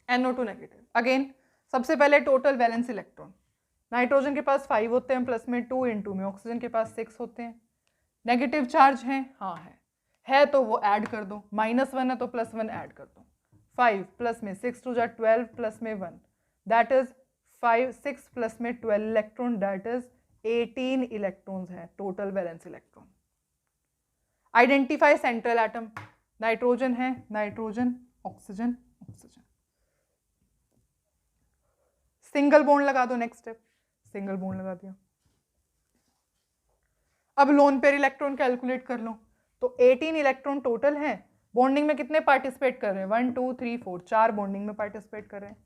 NO2 नेगेटिव अगेन, सबसे पहले टोटल वैलेंस इलेक्ट्रॉन। नाइट्रोजन के पास 5 होते हैं, प्लस में 2 इंटू में ऑक्सीजन के पास 6 होते हैं। नेगेटिव चार्ज है? हाँ है तो वो ऐड कर दो, -1 है तो +1 ऐड कर दो। 5 प्लस में 6 2 जा 12 प्लस में 1 दैट इज 5 6 प्लस में 12 इलेक्ट्रॉन दैट इज 18 इलेक्ट्रॉन्स हैं total valence electron. Identify central atom. Nitrogen है, nitrogen, oxygen, oxygen. Single bond लगा दो, नेक्स्ट स्टेप, सिंगल बॉन्ड लगा दिया। अब लोन पेयर इलेक्ट्रॉन कैलकुलेट कर लो, तो 18 इलेक्ट्रॉन टोटल है। बॉन्डिंग में कितने पार्टिसिपेट कर रहे हैं? 1 2 3 4 4 बॉन्डिंग में पार्टिसिपेट कर रहे हैं।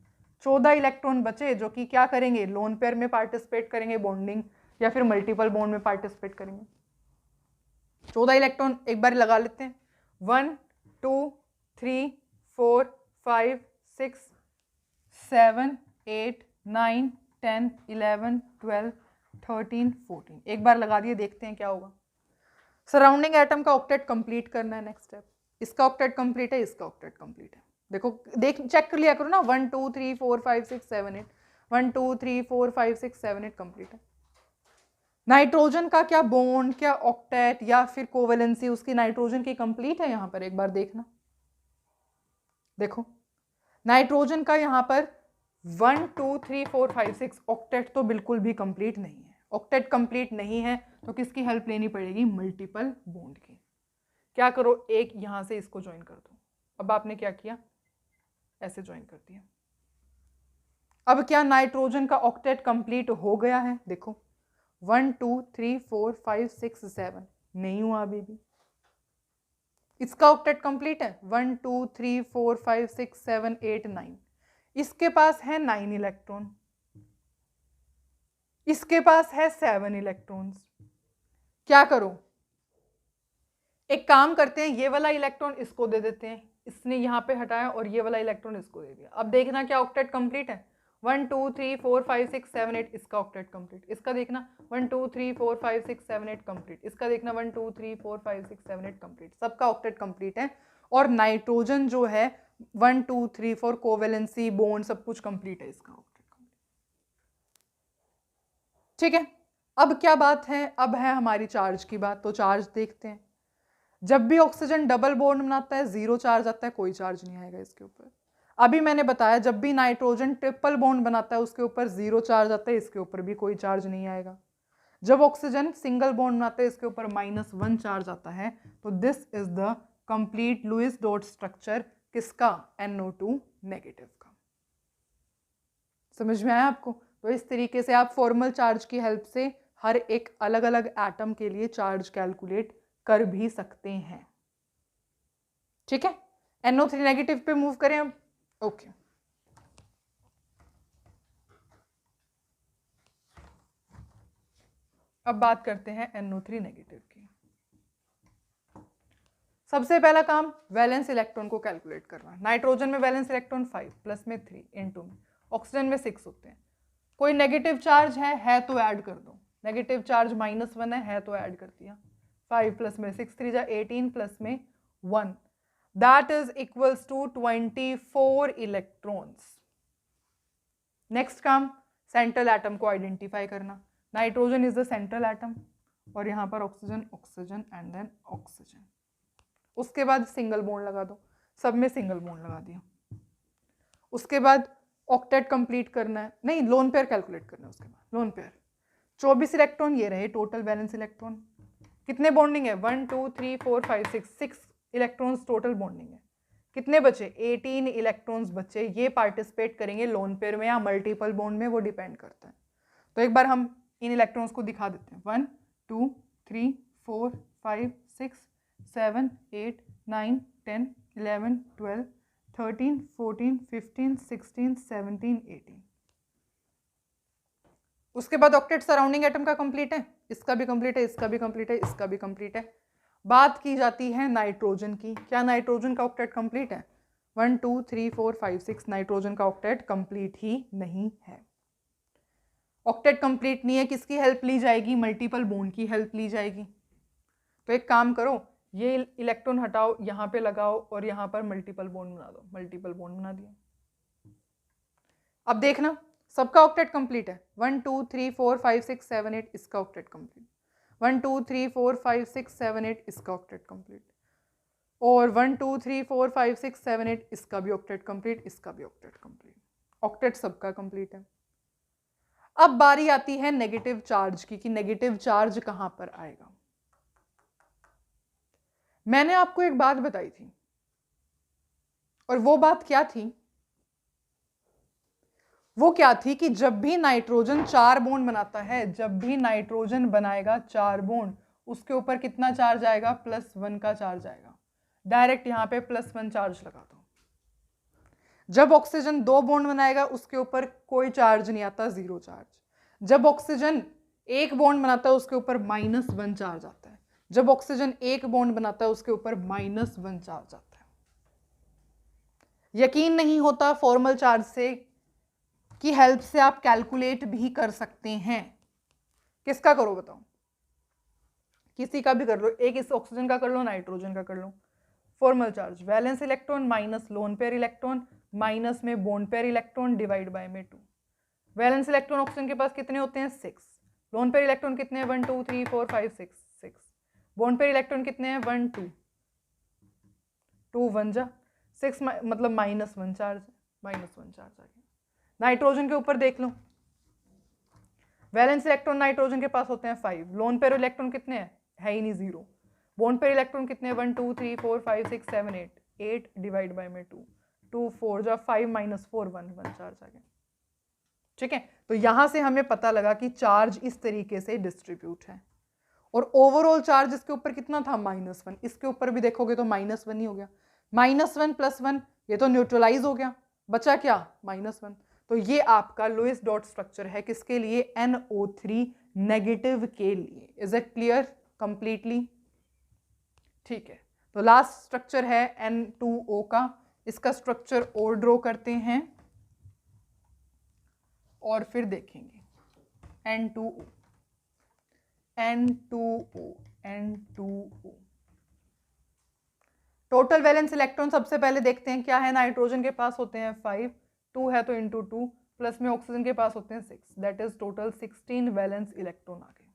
14 इलेक्ट्रॉन बचे जो कि क्या करेंगे? लोन पेयर में पार्टिसिपेट करेंगे बॉन्डिंग, या फिर मल्टीपल बॉन्ड में पार्टिसिपेट करेंगे। 14 इलेक्ट्रॉन एक बार लगा लेते हैं। 1 2 3 4 5 6 7 8 9 10 11 12 13 14 एक बार लगा दिए, देखते हैं क्या होगा। सराउंडिंग एटम का ऑक्टेट कंप्लीट करना है, नेक्स्ट स्टेप। इसका ऑक्टेट कंप्लीट है, इसका ऑक्टेट कंप्लीट है। देखो चेक कर लिया करो ना, 1 2 3 4 5 6 7 8 1 2 3 4 5 6 7 8 कंप्लीट है। नाइट्रोजन का क्या बॉन्ड, क्या ऑक्टेट या फिर कोवेलेंसी उसकी नाइट्रोजन की कंप्लीट है? यहां पर एक बार देखना, देखो नाइट्रोजन का यहां पर 1 2 3 4 5 6 ऑक्टेट तो बिल्कुल भी कंप्लीट नहीं है। ऑक्टेट कंप्लीट नहीं है तो किसकी हेल्प लेनी पड़ेगी? मल्टीपल बॉन्ड की। क्या करो, एक यहां से इसको ज्वाइन कर दो। अब आपने क्या किया? ऐसे ज्वाइन कर दिया। अब क्या नाइट्रोजन का ऑक्टेट कंप्लीट हो गया है? देखो 1 2 3 4 5 6 7 नहीं हुआ अभी भी। इसका ऑक्टेट कंप्लीट है, 1 2 3 4 5 6 7 8 9। इसके पास है 9 इलेक्ट्रॉन, इसके पास है 7 इलेक्ट्रॉन्स। क्या करो, एक काम करते हैं, ये वाला इलेक्ट्रॉन इसको दे देते हैं, इसने यहां पे हटाया और ये वाला इलेक्ट्रॉन इसको दे दिया। अब देखना क्या ऑक्टेट कंप्लीट है? 1 2 3 4 5 6 7 8 इसका ऑक्टेट कंप्लीट। इसका देखना 1 2 3 4 5 6 7 8 कंप्लीट। इसका देखना 1 2 3 4 5 6 7 8 कंप्लीट। सबका ऑक्टेट कंप्लीट है। और नाइट्रोजन जो है 1 2 3 4 कोवेलेंसी बॉन्ड सब कुछ कंप्लीट है, इसका ऑक्टेट कंप्लीट। ठीक है, अब क्या बात है? अब है हमारी चार्ज की बात। तो चार्ज देखते हैं। जब भी ऑक्सीजन डबल बॉन्ड बनाता है, 0 चार्ज आता है, कोई चार्ज नहीं आएगा इसके ऊपर। अभी मैंने बताया जब भी नाइट्रोजन ट्रिपल बॉन्ड बनाता है उसके ऊपर 0 चार्ज आता है, इसके ऊपर भी कोई चार्ज नहीं आएगा। जब ऑक्सीजन सिंगल बॉन्ड बनाता है इसके ऊपर -1 चार्ज आता है। तो this is the complete Lewis dot structure, किसका? NO2 नेगेटिव का। समझ में आया आपको? तो इस तरीके से आप फॉर्मल चार्ज की हेल्प से हर एक अलग अलग एटम के लिए चार्ज कैलकुलेट कर भी सकते हैं। ठीक है, NO3 नेगेटिव पे मूव करें अब। ओके, अब बात करते हैं NO3 नेगेटिव की। सबसे पहला काम वैलेंस इलेक्ट्रॉन को कैलकुलेट करना। नाइट्रोजन में वैलेंस इलेक्ट्रॉन 5 प्लस में 3 इनटू में, ऑक्सीजन में 6 होते हैं। कोई नेगेटिव चार्ज है तो ऐड कर दो, नेगेटिव चार्ज -1 है तो ऐड कर दिया। 5 प्लस में 6 3 जा 18 प्लस में 1 that is equals to 24 electrons. नेक्स्ट काम सेंट्रल एटम को आइडेंटिफाई करना। Nitrogen is the central atom और यहाँ पर oxygen oxygen and then oxygen. उसके बाद सिंगल बॉन्ड लगा दो, सब में सिंगल बॉन्ड लगा दिया। उसके बाद ऑक्टेट कंप्लीट करना है, नहीं लोन पेयर कैलकुलेट करना है। उसके बाद लोन पेयर 24 इलेक्ट्रॉन ये रहे टोटल वैलेंस इलेक्ट्रॉन। कितने बॉन्डिंग है 1 2 3 4 5 6 इलेक्ट्रॉन्स टोटल बॉन्डिंग है। कितने बचे 18 इलेक्ट्रॉन्स बचे। ये पार्टिसिपेट करेंगे लोन पेयर में या मल्टीपल बॉन्ड में, वो डिपेंड करता है। तो एक बार हम इन इलेक्ट्रॉन्स को दिखा देते हैं। 1 2 3 4 5 6 7 8 9 10 11 12 13 14 15 16 17 18। उसके बाद ऑक्टेट सराउंडिंग एटम का कंप्लीट है, इसका भी कंप्लीट है, इसका भी कंप्लीट है, इसका भी कंप्लीट है। बात की जाती है नाइट्रोजन की। क्या नाइट्रोजन का ऑक्टेट कंप्लीट है? 1 2 3 4 5 6 नाइट्रोजन का ऑक्टेट कंप्लीट ही नहीं है। ऑक्टेट कंप्लीट नहीं है, किसकी हेल्प ली जाएगी? मल्टीपल बॉन्ड की हेल्प ली जाएगी। तो एक काम करो, ये इलेक्ट्रॉन हटाओ, यहाँ पे लगाओ और यहाँ पर मल्टीपल बॉन्ड बना दो। मल्टीपल बॉन्ड बना दिया। अब देखना सबका ऑक्टेट कंप्लीट है। 1 2 3 4 5 6 7 8 इसका ऑक्टेट कंप्लीट। 1 2 3 4 5 6 7 8 इसका ऑक्टेट कंप्लीट। और 1 2 3 4 5 6 7 8 इसका भी ऑक्टेट कंप्लीट, इसका भी ऑक्टेट कंप्लीट। ऑक्टेट सबका कंप्लीट है। अब बारी आती है नेगेटिव चार्ज की कि नेगेटिव चार्ज कहां पर आएगा। मैंने आपको एक बात बताई थी और वो बात क्या थी? वो क्या थी कि जब भी नाइट्रोजन 4 बॉन्ड बनाता है, जब भी नाइट्रोजन बनाएगा 4 बॉन्ड, उसके ऊपर कितना चार्ज आएगा? +1 का चार्ज आएगा। डायरेक्ट यहां पे +1 चार्ज लगा दो। जब ऑक्सीजन 2 बॉन्ड बनाएगा उसके ऊपर कोई चार्ज नहीं आता, 0 चार्ज। जब ऑक्सीजन 1 बॉन्ड बनाता है उसके ऊपर -1 चार्ज आता है। जब ऑक्सीजन 1 बॉन्ड बनाता है उसके ऊपर -1 चार्ज आता है। यकीन नहीं होता फॉर्मल चार्ज से की हेल्प से आप कैलकुलेट भी कर सकते हैं। किसका करो बताओ? किसी का भी कर लो, एक इस ऑक्सीजन का कर लो, नाइट्रोजन का कर लो। Formal charge valence electron minus lone pair electron minus में bond pair electron divide by में 2। वैलेंस इलेक्ट्रॉन ऑक्सीजन के पास कितने होते हैं? 6। लोन पेयर इलेक्ट्रॉन कितने हैं? 1 2 3 4 5 6 6। बॉन्ड पेयर इलेक्ट्रॉन कितने हैं? 1 2 2 1 जा 6 मतलब -1 चार्ज, -1 चार्ज आ गया। नाइट्रोजन के ऊपर देख लो, वैलेंस इलेक्ट्रॉन नाइट्रोजन के पास होते हैं 5। लोन पेयर इलेक्ट्रॉन कितने हैं? है ही नहीं, 0। बॉन्ड पेयर इलेक्ट्रॉन कितने हैं? 1 2 3 4 5 6 7 8 8 डिवाइड बाय में 2 2 4 जा 5 -4 1 चार्ज आ गया। ठीक है, तो यहां से हमें पता लगा कि चार्ज इस तरीके से डिस्ट्रीब्यूट है। और ओवरऑल चार्ज इसके ऊपर कितना था? -1। इसके ऊपर भी देखोगे तो -1 ही हो गया। -1 + 1 ये तो न्यूट्रलाइज हो गया, बचा क्या? -1। तो ये आपका लोएस्ट डॉट स्ट्रक्चर है किसके लिए? NO3 नेगेटिव के लिए। Is it clear completely? ठीक है, तो लास्ट स्ट्रक्चर है N2O का। इसका स्ट्रक्चर और ड्रॉ करते हैं और फिर देखेंगे। N2O टोटल वैलेंस इलेक्ट्रॉन सबसे पहले देखते हैं क्या है। नाइट्रोजन के पास होते हैं 5, 2 है तो इंटू 2 प्लस में ऑक्सीजन के पास होते हैं 6, that is total 16 valence electron आ गए।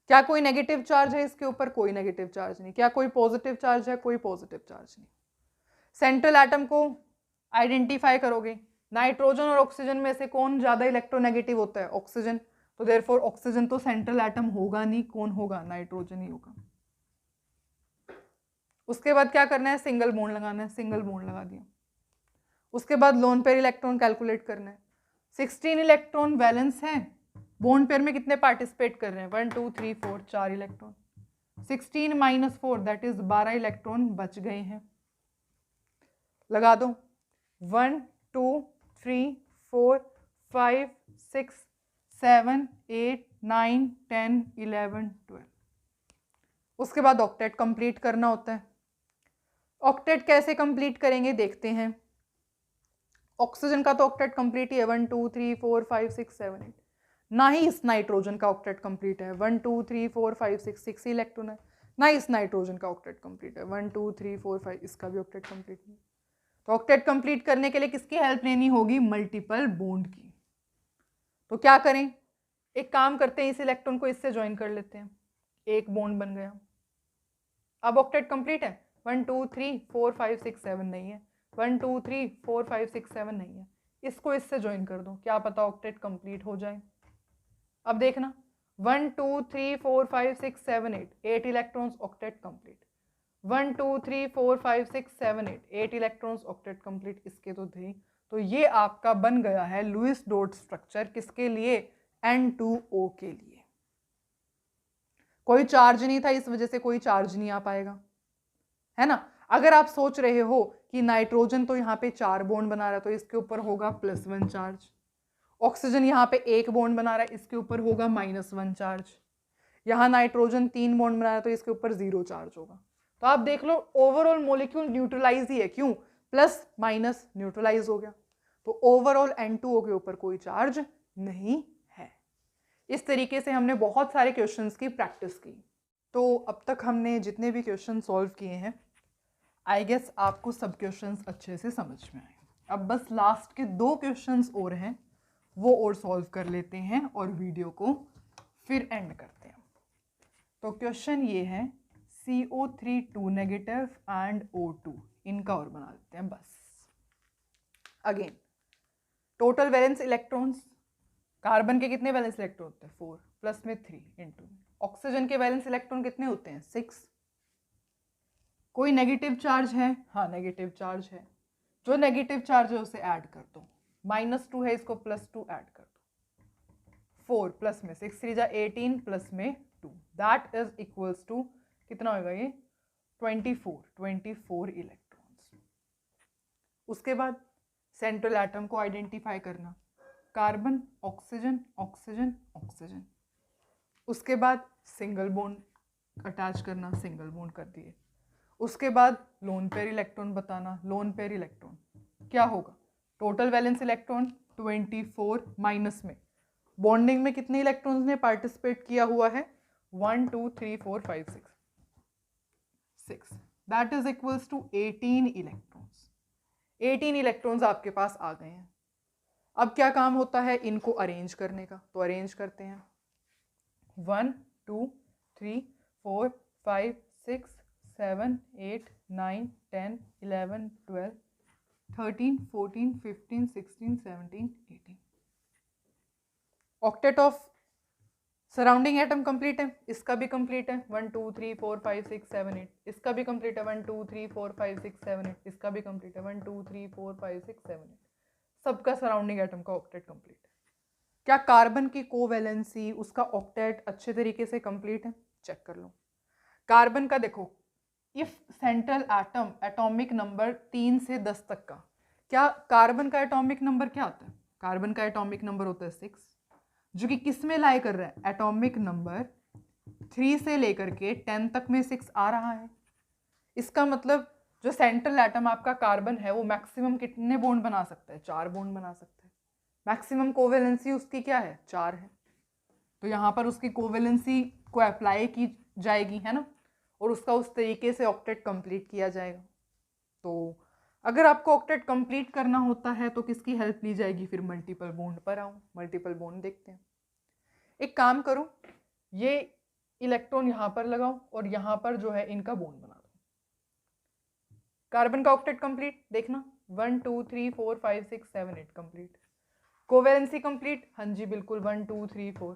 क्या कोई नेगेटिव चार्ज है इसके ऊपर? कोई नेगेटिव चार्ज नहीं। क्या कोई पॉजिटिव चार्ज है? कोई पॉजिटिव चार्ज नहीं। सेंट्रल एटम को आइडेंटिफाई करोगे, नाइट्रोजन और ऑक्सीजन में से कौन ज्यादा इलेक्ट्रोनेगेटिव होता है? ऑक्सीजन। तो देयरफॉर ऑक्सीजन तो सेंट्रल एटम होगा नहीं, कौन होगा? नाइट्रोजन ही होगा। उसके बाद क्या करना है? सिंगल बॉन्ड लगाना है, सिंगल बॉन्ड लगा दिया। उसके बाद लोन पेयर इलेक्ट्रॉन कैलकुलेट करना है। 16 इलेक्ट्रॉन वैलेंस है, बॉन्ड पेयर में कितने पार्टिसिपेट कर रहे हैं? 1 2 3 4 4 इलेक्ट्रॉन। 16 - 4 दैट इज 12 इलेक्ट्रॉन बच गए हैं। लगा दो 1 2 3 4 5 6 7 8 9 10 11 12। उसके बाद ऑक्टेट कंप्लीट करना होता है। ऑक्टेट कैसे कंप्लीट करेंगे देखते हैं। ऑक्सीजन का तो ऑक्टेट कंप्लीट ही है 1 2 3 4 5 6 7 8। ना ही इस नाइट्रोजन का ऑक्टेट कंप्लीट है 1 2 3 4 5 6 इलेक्ट्रॉन है। ना इस नाइट्रोजन का ऑक्टेट कंप्लीट है 1 2 3 4 5, इसका भी ऑक्टेट कंप्लीट नहीं। तो ऑक्टेट कंप्लीट करने के लिए किसकी हेल्प लेनी होगी? मल्टीपल बॉन्ड की। तो क्या करें, एक काम करते हैं, इस इलेक्ट्रॉन को इससे ज्वाइन कर लेते हैं, एक बॉन्ड बन गया। अब ऑक्टेट कंप्लीट है 1 2 3 4 5 6 7 नहीं है, 1 2 3 4 5 6 7 नहीं है, इसको इससे ज्वाइन कर दो, क्या पता ऑक्टेट कंप्लीट हो जाए। अब देखना 1 2 3 4 5 6 7 8 electrons octet complete, 1 2 3 4 5 6 7 8 electrons octet complete, इसके तो थे। तो ये आपका बन गया है लुईस डॉट स्ट्रक्चर, किसके लिए? N2O के लिए। कोई चार्ज नहीं था, इस वजह से कोई चार्ज नहीं आ पाएगा, है ना। अगर आप सोच रहे हो कि नाइट्रोजन तो यहाँ पे 4 बॉन्ड बना रहा है तो इसके ऊपर होगा +1 चार्ज, ऑक्सीजन यहाँ पे 1 बॉन्ड बना रहा है इसके ऊपर होगा -1 चार्ज, यहाँ नाइट्रोजन 3 बॉन्ड बना रहा है तो इसके ऊपर 0 चार्ज होगा। तो आप देख लो ओवरऑल मॉलिक्यूल न्यूट्रलाइज ही है, क्यों? प्लस माइनस न्यूट्रलाइज हो गया, तो ओवरऑल N2O के ऊपर कोई चार्ज नहीं है। इस तरीके से हमने बहुत सारे क्वेश्चंस की प्रैक्टिस की। तो अब तक हमने जितने भी क्वेश्चन सॉल्व किए हैं, आई गेस आपको सब क्वेश्चंस अच्छे से समझ में आए। अब बस लास्ट के 2 क्वेश्चंस और हैं, वो और सॉल्व कर लेते हैं और वीडियो को फिर एंड करते हैं। तो क्वेश्चन ये है CO3 2 नेगेटिव एंड O2, इनका और बना लेते हैं बस। Again total valence electrons, carbon के कितने वैलेंस इलेक्ट्रॉन होते हैं? 4 प्लस में 3 इंटू। ऑक्सीजन के वैलेंस इलेक्ट्रॉन कितने होते हैं? 6। कोई नेगेटिव चार्ज है? हाँ नेगेटिव चार्ज है, जो नेगेटिव चार्ज है उसे ऐड कर दो, -2 है इसको +2 ऐड कर दो, 4 प्लस में 6 3 जा 18 प्लस में 2, दैट इज इक्वल्स टू कितना होगा ये? 24 इलेक्ट्रॉन्स। उसके बाद सेंट्रल एटम को आइडेंटिफाई करना, कार्बन ऑक्सीजन ऑक्सीजन ऑक्सीजन। उसके बाद सिंगल बॉन्ड अटैच करना, सिंगल बॉन्ड कर दिए। उसके बाद लोन पेयर इलेक्ट्रॉन बताना, लोन पेयर इलेक्ट्रॉन क्या होगा? टोटल वैलेंस इलेक्ट्रॉन 24 माइनस में बॉन्डिंग में कितने इलेक्ट्रॉन्स ने पार्टिसिपेट किया हुआ है? 1 2 3 4 5 6, that is equals to 18 electrons. 18 electrons आपके पास आ गए हैं। अब क्या काम होता है इनको अरेंज करने का, तो अरेंज करते हैं 1 2 3 4 5 6 7 8 9 10 11 12 13 14 15 16 17 18। Octet of surrounding atom complete है, इसका भी कंप्लीट है 1 2 3 4 5 6 7 8, इसका भी कंप्लीट है 1 2 3 4 5 6 7 8, इसका भी कंप्लीट है 1 2 3 4 5 6 7 8, सबका सराउंडिंग एटम का ऑक्टेट कंप्लीट है। क्या कार्बन की कोवैलेंसी, उसका ऑक्टेट अच्छे तरीके से कंप्लीट है? चेक कर लो। कार्बन का देखो, if central atom atomic number 3 से 10 तक का, क्या कार्बन का एटॉमिक नंबर क्या आता है? कार्बन का एटॉमिक नंबर होता है 6, जो कि किस में लाई कर रहा है? एटॉमिक नंबर 3 से लेकर के 10 तक में 6 आ रहा है। इसका मतलब जो सेंट्रल एटम आपका कार्बन है वो मैक्सिमम कितने बॉन्ड बना सकता है? 4 बॉन्ड बना सकता है। मैक्सिमम कोवैलेंसी उसकी क्या है? 4 है। तो यहाँ पर उसकी कोवैलेंसी को अप्लाई की जाएगी, है ना, और उसका उस तरीके से ऑक्टेट कंप्लीट किया जाएगा। तो अगर आपको ऑक्टेट कंप्लीट करना होता है तो किसकी हेल्प ली जाएगी? फिर मल्टीपल बॉन्ड पर आऊँ, मल्टीपल बॉन्ड देखते हैं। एक काम करो, ये इलेक्ट्रॉन यहाँ पर लगाओ और यहाँ पर जो है इनका बॉन्ड बना दो। कार्बन का ऑक्टेट कंप्लीट देखना, 1 2 3 4 5 6 7 8 कंप्लीट। कोवैलेंसी कंप्लीट, हाँ जी बिल्कुल 1 2 3 4।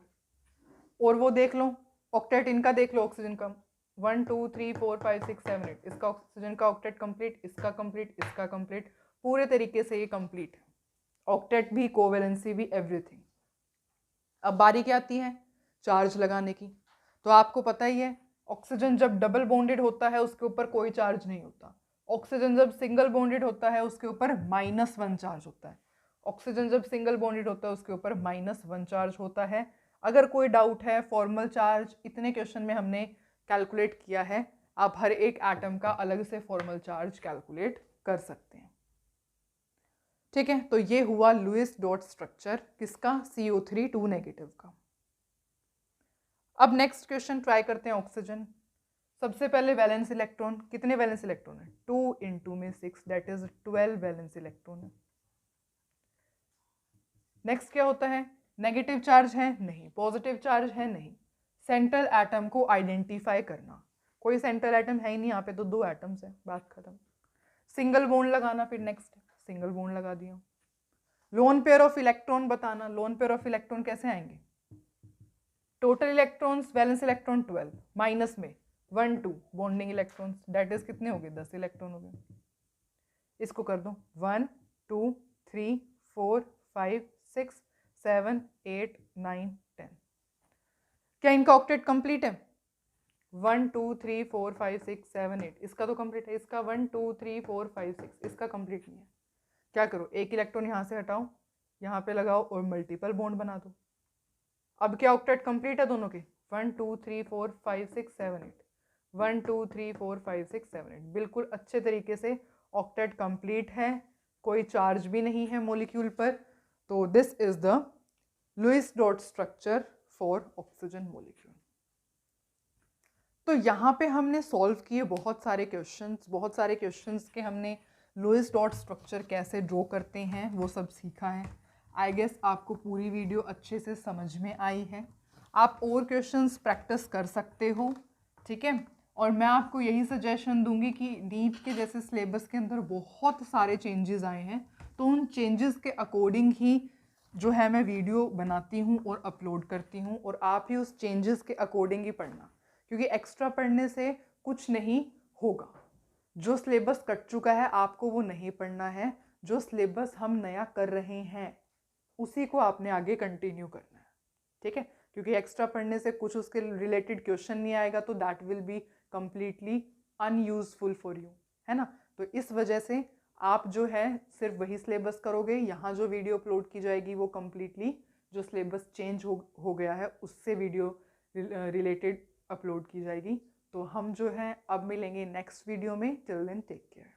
और वो देख लो ऑक्टेट इनका, देख लो ऑक्सीजन का 1 2 3 4 5 6 7 8, इसका ऑक्सीजन का ऑक्टेट कंप्लीट, इसका कंप्लीट, इसका कंप्लीट, पूरे तरीके से ये कंप्लीट है, ऑक्टेट भी, कोवैलेंसी भी, एवरीथिंग। अब बारी क्या आती है? चार्ज लगाने की। तो आपको पता ही है ऑक्सीजन जब डबल बॉन्डेड होता है उसके ऊपर कोई चार्ज नहीं होता, ऑक्सीजन जब सिंगल बॉन्डेड होता है उसके ऊपर -1 चार्ज होता है, ऑक्सीजन जब सिंगल बॉन्डेड होता है उसके ऊपर -1 चार्ज होता है। अगर कोई डाउट है, फॉर्मल चार्ज इतने क्वेश्चन में हमने कैलकुलेट किया है, आप हर एक एटम का अलग से फॉर्मल चार्ज कैलकुलेट कर सकते हैं। ठीक है, तो ये हुआ लुईस डॉट स्ट्रक्चर किसका, CO3 2 नेगेटिव का। अब नेक्स्ट क्वेश्चन ट्राई करते हैं ऑक्सीजन। सबसे पहले वैलेंस इलेक्ट्रॉन, कितने वैलेंस इलेक्ट्रॉन है, 2 × में 6 दैट इज 12 वैलेंस इलेक्ट्रॉन है। नेक्स्ट क्या होता है, नेगेटिव चार्ज है नहीं, पॉजिटिव चार्ज है नहीं, सेंट्रल एटम को आइडेंटिफाई करना। कोई सेंट्रल एटम है ही नहीं यहाँ पे, तो 2 एटम्स है, बात खत्म। सिंगल बॉन्ड लगाना, फिर नेक्स्ट सिंगल बॉन्ड लगा दिया। लोन पेयर ऑफ इलेक्ट्रॉन बताना, लोन पेयर ऑफ इलेक्ट्रॉन कैसे आएंगे, total electrons valence electron 12 minus में 1 2 बॉन्डिंग इलेक्ट्रॉन्स दैट इज कितने हो गए, 10 इलेक्ट्रॉन हो गए। इसको कर दो 1 2 3 4 5 6 7 8 9 10। क्या इनका ऑक्टेट कंप्लीट है, 1 2 3 4 5 6 7 8, इसका तो कंप्लीट है, इसका 1 2 3 4 5 6, इसका कंप्लीट नहीं है। क्या करो, एक इलेक्ट्रॉन यहाँ से हटाओ, यहाँ पे लगाओ और मल्टीपल बॉन्ड बना दो। अब क्या ऑक्टेट कंप्लीट है दोनों के, 1 2 3 4 5 6 7 8, 1 2 3 4 5 6 7 8, बिल्कुल अच्छे तरीके से ऑक्टेट कंप्लीट है, कोई चार्ज भी नहीं है मॉलिक्यूल पर। तो this is the Lewis dot structure for oxygen molecule. तो यहाँ पे हमने सॉल्व किए बहुत सारे क्वेश्चंस के हमने लुईस डॉट स्ट्रक्चर कैसे ड्रॉ करते हैं वो सब सीखा है। आई गेस आपको पूरी वीडियो अच्छे से समझ में आई है। आप और क्वेश्चंस प्रैक्टिस कर सकते हो, ठीक है। और मैं आपको यही सजेशन दूंगी कि नीट के जैसे सिलेबस के अंदर बहुत सारे चेंजेस आए हैं, तो उन चेंजेस के अकॉर्डिंग ही जो है मैं वीडियो बनाती हूँ और अपलोड करती हूँ, और आप ही उस चेंजेस के अकॉर्डिंग ही पढ़ना, क्योंकि एक्स्ट्रा पढ़ने से कुछ नहीं होगा। जो सिलेबस कट चुका है आपको वो नहीं पढ़ना है, जो सिलेबस हम नया कर रहे हैं उसी को आपने आगे कंटिन्यू करना है, ठीक है। क्योंकि एक्स्ट्रा पढ़ने से कुछ उसके रिलेटेड क्वेश्चन नहीं आएगा, तो that will be completely unuseful for you, है ना। तो इस वजह से आप जो है सिर्फ वही सिलेबस करोगे, यहाँ जो वीडियो अपलोड की जाएगी वो कंप्लीटली जो सिलेबस चेंज हो गया है उससे वीडियो रिलेटेड अपलोड की जाएगी। तो हम जो है अब मिलेंगे नेक्स्ट वीडियो में। Till then take care.